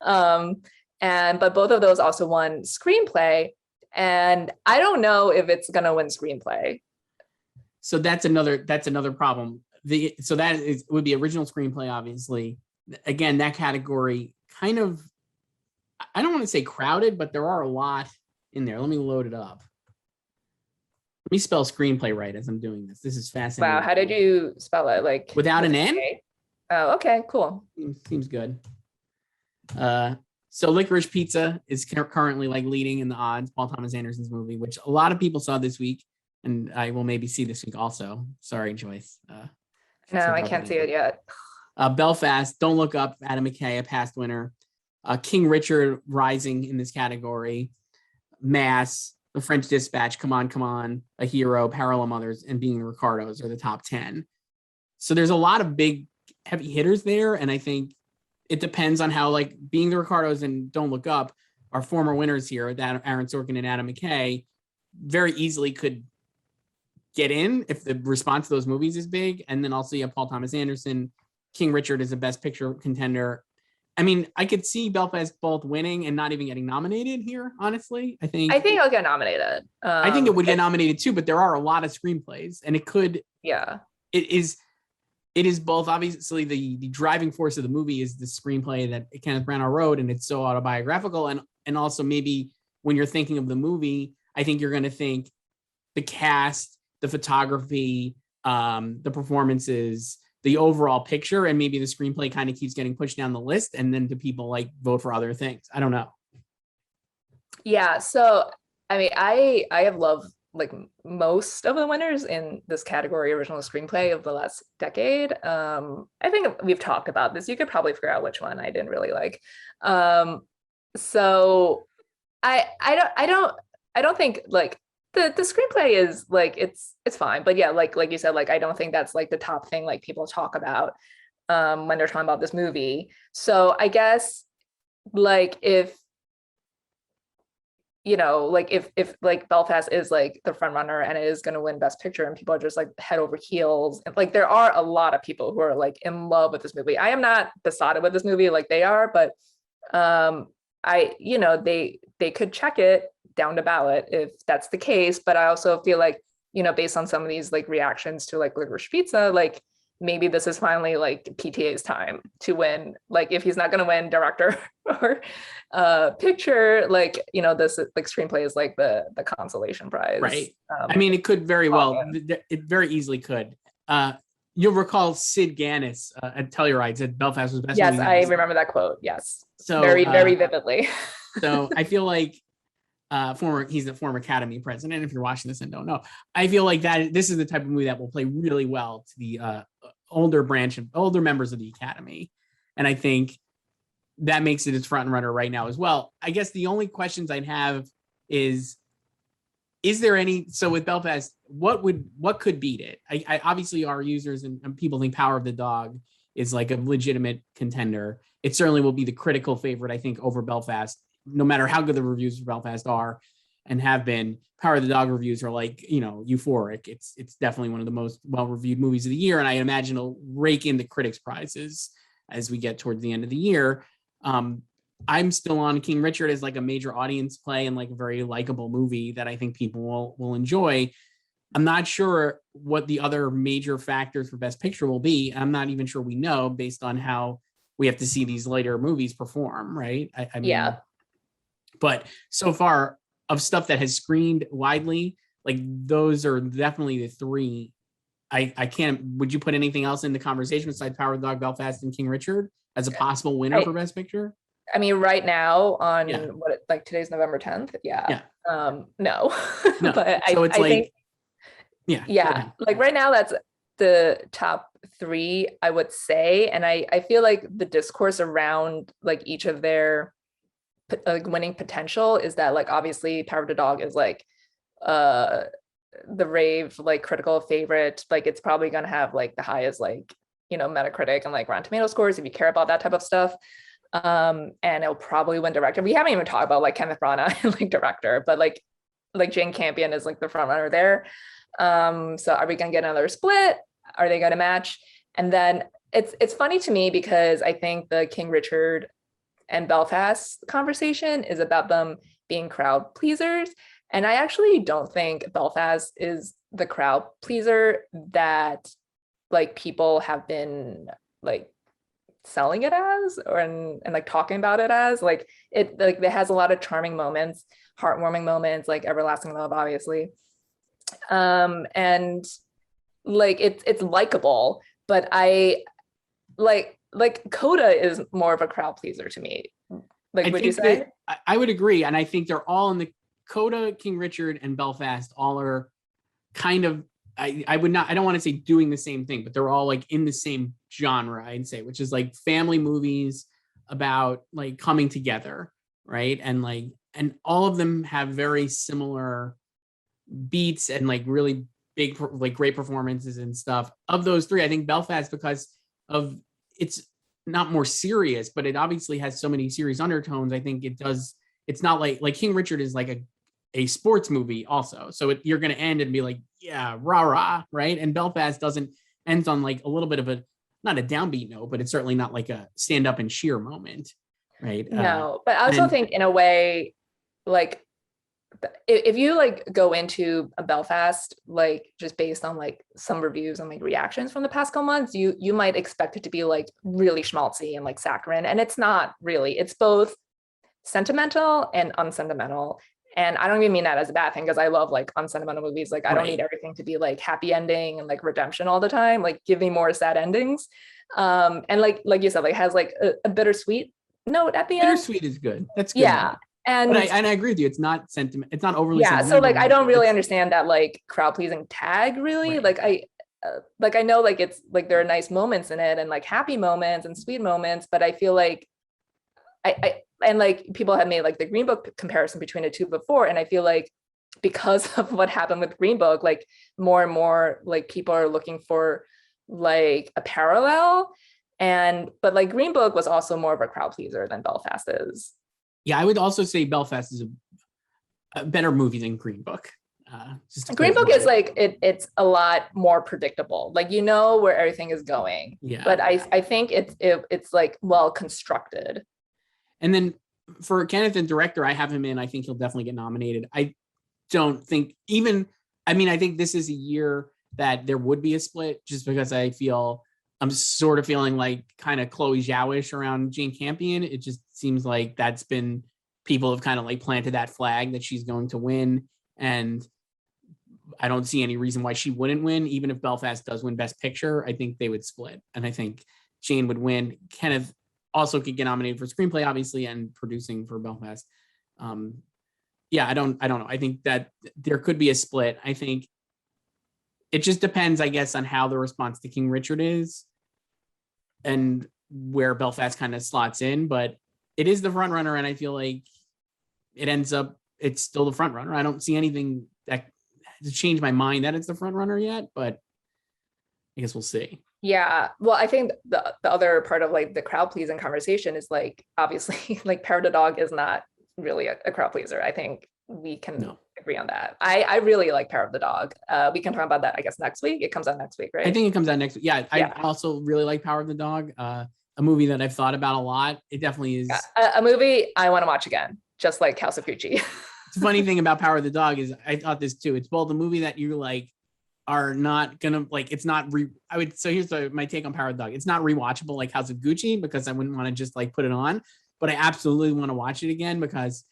But both of those also won screenplay. And I don't know if it's gonna win screenplay. So that's another problem. Would be original screenplay, obviously. Again, that category kind of, I don't want to say crowded, but there are a lot in there. Let me load it up. Let me spell screenplay right as I'm doing this. This is fascinating. Wow, how did you spell it? Like without an N? Oh, okay, cool. Seems good. So Licorice Pizza is currently like leading in the odds, Paul Thomas Anderson's movie, which a lot of people saw this week, and I will maybe see this week also. Sorry, Joyce. No, I can't see it yet. Belfast, Don't Look Up, Adam McKay, a past winner. King Richard rising in this category. Mass, The French Dispatch, Come On, Come On, A Hero, Parallel Mothers, and Being the Ricardos are the top 10. So there's a lot of big heavy hitters there, and I think it depends on how, like, Being the Ricardos and Don't Look Up are former winners here, that Aaron Sorkin and Adam McKay very easily could get in if the response to those movies is big. And then also you have Paul Thomas Anderson. King Richard is a Best Picture contender. I mean, I could see Belfast both winning and not even getting nominated here, honestly. I think I'll get nominated. I think it would get nominated too, but there are a lot of screenplays, and it could. Yeah. It is both. Obviously, the driving force of the movie is the screenplay that Kenneth Branagh wrote, and it's so autobiographical. And also maybe when you're thinking of the movie, I think you're going to think the cast, the photography, the performances, the overall picture, and maybe the screenplay kind of keeps getting pushed down the list, and then do people like vote for other things? I don't know. Yeah, so I mean, I have loved like most of the winners in this category, original screenplay, of the last decade. I think we've talked about this. You could probably figure out which one I didn't really like. So I don't think like the screenplay is like it's fine, but yeah, like you said, like I don't think that's like the top thing like people talk about when they're talking about this movie. So I guess like if like Belfast is like the front runner and it is going to win Best Picture, and people are just like head over heels, and like there are a lot of people who are like in love with this movie. I am not besotted with this movie like they are, but they could check it down the ballot if that's the case. But I also feel like, based on some of these like reactions to like Licorice Pizza, like maybe this is finally like PTA's time to win. Like if he's not going to win director or picture, like, this like screenplay is like the consolation prize. Right. I mean, it could very well, it very easily could. You'll recall Sid Ganis at Telluride said Belfast was best. Yes, I remember that quote. Yes. So very vividly. So I feel like he's the former Academy president. If you're watching this and don't know, I feel like that this is the type of movie that will play really well to the older members of the Academy. And I think that makes it its front runner right now as well. I guess the only questions I'd have is there any, so with Belfast, what could beat it? I obviously our users and people think Power of the Dog is like a legitimate contender. It certainly will be the critical favorite, I think, over Belfast, no matter how good the reviews for Belfast are and have been. Power of the Dog reviews are like, euphoric. It's definitely one of the most well-reviewed movies of the year. And I imagine it'll rake in the critics' prizes as we get towards the end of the year. I'm still on King Richard as like a major audience play and like a very likable movie that I think people will enjoy. I'm not sure what the other major factors for Best Picture will be. I'm not even sure we know based on how we have to see these later movies perform, right? I mean, Yeah. But so far of stuff that has screened widely, like those are definitely the three. I can't, would you put anything else in the conversation besides Power of the Dog, Belfast, and King Richard as a possible winner for Best Picture? I mean, right now on today's November 10th. Yeah. No. No. But so it's I think, yeah. Like right now, that's the top three, I would say. And I feel like the discourse around like each of their like winning potential is that like obviously Power of the Dog is like the rave like critical favorite. Like it's probably gonna have like the highest like Metacritic and like Rotten Tomato scores if you care about that type of stuff. And it'll probably win director. We haven't even talked about like Kenneth Branagh and like director, but like Jane Campion is like the front runner there. So are we gonna get another split? Are they gonna match? And then it's funny to me because I think the King Richard and Belfast conversation is about them being crowd pleasers. And I actually don't think Belfast is the crowd pleaser that like people have been like selling it as and like talking about it as. Like it has a lot of charming moments, heartwarming moments, like everlasting love, obviously. And like it's likable, but I like Coda is more of a crowd pleaser to me. Like, would you say? I would agree. And I think they're all in the Coda, King Richard, and Belfast all are kind of, I don't want to say doing the same thing, but they're all like in the same genre, I'd say, which is like family movies about like coming together, right? And all of them have very similar beats and like really big, like great performances and stuff. Of those three, I think Belfast, because of it's not more serious, but it obviously has so many serious undertones. I think it does. It's not like King Richard is like a sports movie also. So you're going to end and be like, yeah, rah, rah, right? And Belfast ends on like a little bit of not a downbeat note, but it's certainly not like a stand up and cheer moment, right? No, but I also think in a way, like if you like go into a Belfast, like just based on like some reviews and like reactions from the past couple months, you might expect it to be like really schmaltzy and like saccharine. And it's not really, it's both sentimental and unsentimental. And I don't even mean that as a bad thing, because I love like unsentimental movies. Like I don't need everything to be like happy ending and like redemption all the time. Like give me more sad endings. And like you said, like has like a bittersweet note at the end. Bittersweet is good. That's good. Yeah. And I agree with you. It's not sentiment. It's not overly. Yeah. So like, I don't really understand that like crowd pleasing tag really. Right. Like I know like it's like there are nice moments in it and like happy moments and sweet moments, but I feel like and like people have made like the Green Book comparison between the two before. And I feel like because of what happened with Green Book, like more and more like people are looking for like a parallel. But like Green Book was also more of a crowd pleaser than Belfast is. Yeah, I would also say Belfast is a better movie than Green Book. Green Book is like it's a lot more predictable. Like you know where everything is going. Yeah. But I think it's like well constructed. And then for Kenneth and director, I have him in. I think he'll definitely get nominated. I don't think I think this is a year that there would be a split just because I'm sort of feeling like kind of Chloe Zhao-ish around Jane Campion. It just seems like people have kind of like planted that flag that she's going to win. And I don't see any reason why she wouldn't win. Even if Belfast does win Best Picture, I think they would split. And I think Jane would win. Kenneth also could get nominated for screenplay, obviously, and producing for Belfast. yeah, I don't know. I think that there could be a split. I think it just depends, I guess, on how the response to King Richard is and where Belfast kind of slots in. But it is the front runner, and I feel like it's still the front runner. I don't see anything that has changed my mind that it's the front runner yet, but I guess we'll see. Yeah. Well, I think the other part of like the crowd pleasing conversation is like, obviously, like Power the Dog is not really a crowd pleaser. I think we can agree on that. I really like Power of the Dog. We can talk about that, I guess, next week. It comes out next week, right? I think it comes out next week. Yeah. I also really like Power of the Dog. A movie that I've thought about a lot. It definitely is. A movie I want to watch again, just like House of Gucci. The funny thing about Power of the Dog is I thought this too. It's both a movie that you like are not gonna like. It's not so here's my take on Power of the Dog. It's not rewatchable like House of Gucci because I wouldn't want to just like put it on, but I absolutely want to watch it again because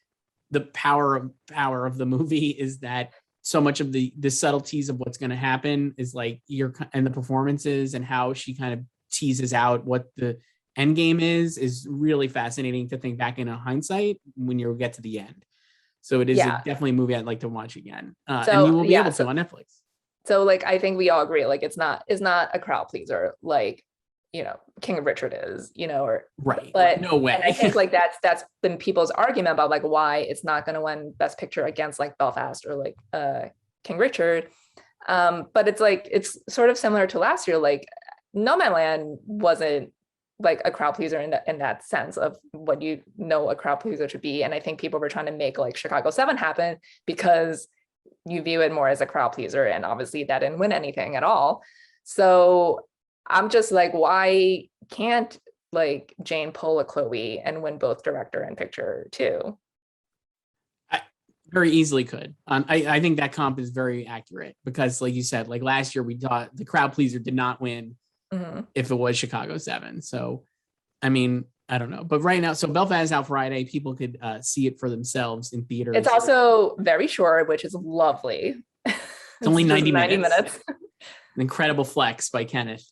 the power of the movie is that so much of the subtleties of what's going to happen is like and the performances and how she kind of teases out what the end game is really fascinating to think back in hindsight when you get to the end. So it is definitely a movie I'd like to watch again. And you will be able to on Netflix. So like, I think we all agree, like it's not a crowd pleaser, like, King of Richard is, or right. But no way. And I think like that's been people's argument about like why it's not going to win Best Picture against like Belfast or like King Richard. But it's like, it's sort of similar to last year. Like No Man Land wasn't like a crowd pleaser in that sense of what a crowd pleaser should be. And I think people were trying to make like Chicago 7 happen because you view it more as a crowd pleaser, and obviously that didn't win anything at all. So I'm just like, why can't like Jane pull a Chloe and win both director and picture too? I very easily could. I think that comp is very accurate because like you said, like last year we thought the crowd pleaser did not win if it was Chicago 7. So, I mean, I don't know, but right now, so Belfast is out Friday. People could see it for themselves in theaters. It's also very short, which is lovely. It's only 90 minutes. An incredible flex by Kenneth.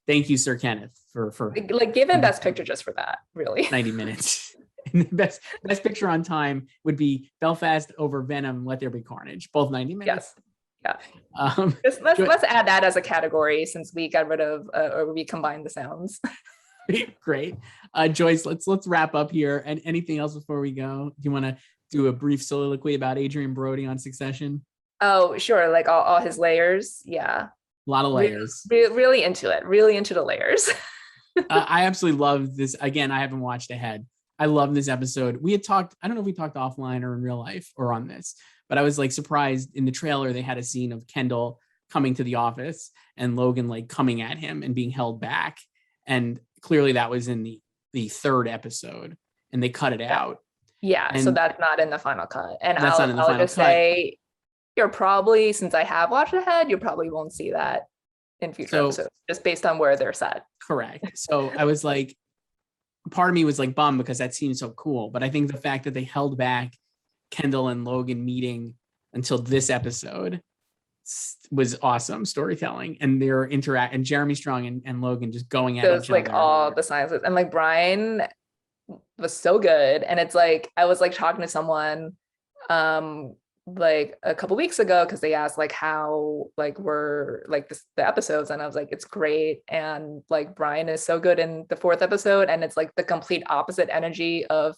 Thank you, Sir Kenneth, for like give him Best Picture just for that. Really, 90 minutes. best picture on time would be Belfast over Venom. Let There Be Carnage. Both 90 minutes. Yes. Yeah. Let's add that as a category since we got rid of or we combined the sounds. Great. Joyce, let's wrap up here. And anything else before we go? Do you want to do a brief soliloquy about Adrian Brody on Succession? Oh, sure. Like all his layers. Yeah. A lot of layers. Really into it. Really into the layers. I absolutely love this. Again, I haven't watched ahead. I love this episode. We had talked, I don't know if we talked offline or in real life or on this, but I was like surprised in the trailer. They had a scene of Kendall coming to the office and Logan like coming at him and being held back. And clearly that was in the third episode and they cut it out. Yeah. And so that's not in the final cut. And I'll just cut. Say you're probably, since I have watched ahead, you probably won't see that in future episodes just based on where they're set. Correct. So I was like, part of me was like bummed because that seemed so cool. But I think the fact that they held back Kendall and Logan meeting until this episode was awesome storytelling, and their interact and Jeremy Strong and Logan just going at each like other. All the silences, and like Brian was so good. And it's like I was like talking to someone like a couple weeks ago because they asked like how like were like the episodes, and I was like, it's great. And like Brian is so good in the fourth episode, and it's like the complete opposite energy of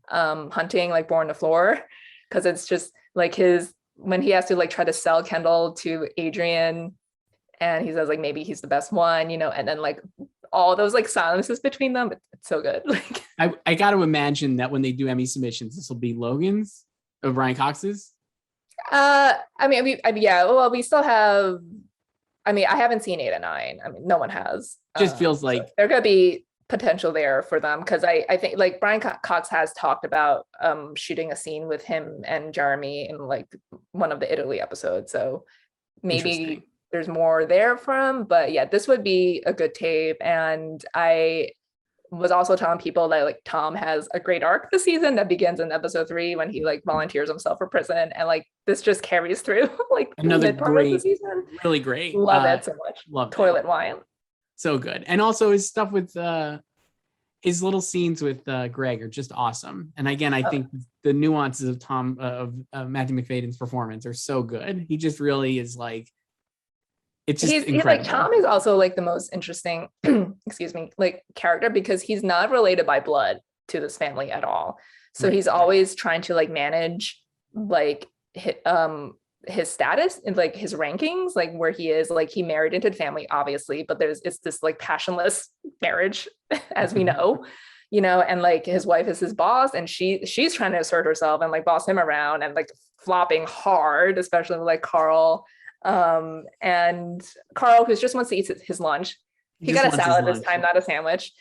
Hunting, like Born to Floor, because it's just like when he has to like try to sell Kendall to Adrian and he says like maybe he's the best one, and then like all those like silences between them, it's so good. Like I got to imagine that when they do Emmy submissions, this will be Logan's or Brian Cox's. I mean, we still have, I haven't seen 8 and 9. I mean, no one has. Just feels like there could be potential there for them, because I think like Brian Cox has talked about shooting a scene with him and Jeremy in like one of the Italy episodes, so maybe there's more there from. But yeah, this would be a good tape. And I was also telling people that like Tom has a great arc this season that begins in episode 3 when he like volunteers himself for prison, and like this just carries through like another great season. Really great. Love it so much. Love Toilet Wine. So good. And also his stuff with his little scenes with Greg are just awesome. And again, I think the nuances of Matthew McFadden's performance are so good. He just really is like, it's just incredible. Like Tom is also like the most interesting, excuse me, like character because he's not related by blood to this family at all. So he's always trying to like manage like his status and like his rankings, like where he is, like he married into the family, obviously, but it's this like passionless marriage, as we know, you know, and like his wife is his boss and she's trying to assert herself and like boss him around and like flopping hard, especially with like Carl. And Carl, who just wants to eat his lunch. He got a salad this time, not a sandwich.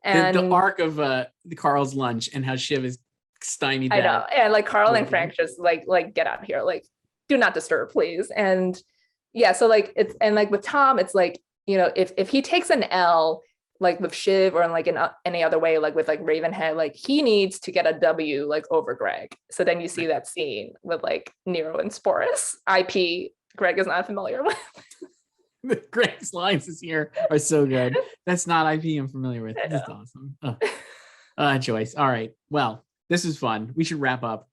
And the arc of the Carl's lunch and how Shiv is stymied. I know. And like Carl and Frank just like get out of here. Like, do not disturb, please. And yeah, so like it's, and like with Tom, it's like, you know, if he takes an L, like with Shiv or in like in any other way, like with like Ravenhead, like he needs to get a W like over Greg. So then you see that scene with like Nero and Sporus, IP Greg is not familiar with. Greg's lines this year are so good. That's not IP I'm familiar with. That's awesome. Joyce. All right. Well, this is fun. We should wrap up.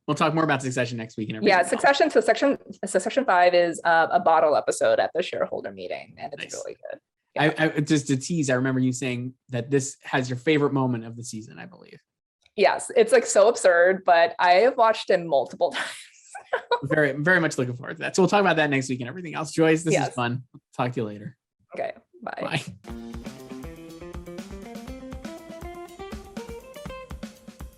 We'll talk more about Succession next week. And yeah, Succession. So Succession 5 is a bottle episode at the shareholder meeting, and it's really good. Yeah. I just to tease, I remember you saying that this has your favorite moment of the season, I believe. Yes, it's like so absurd, but I have watched it multiple times. Very, very much looking forward to that. So we'll talk about that next week and everything else. Joyce, this is fun. Talk to you later. Okay, bye. Bye.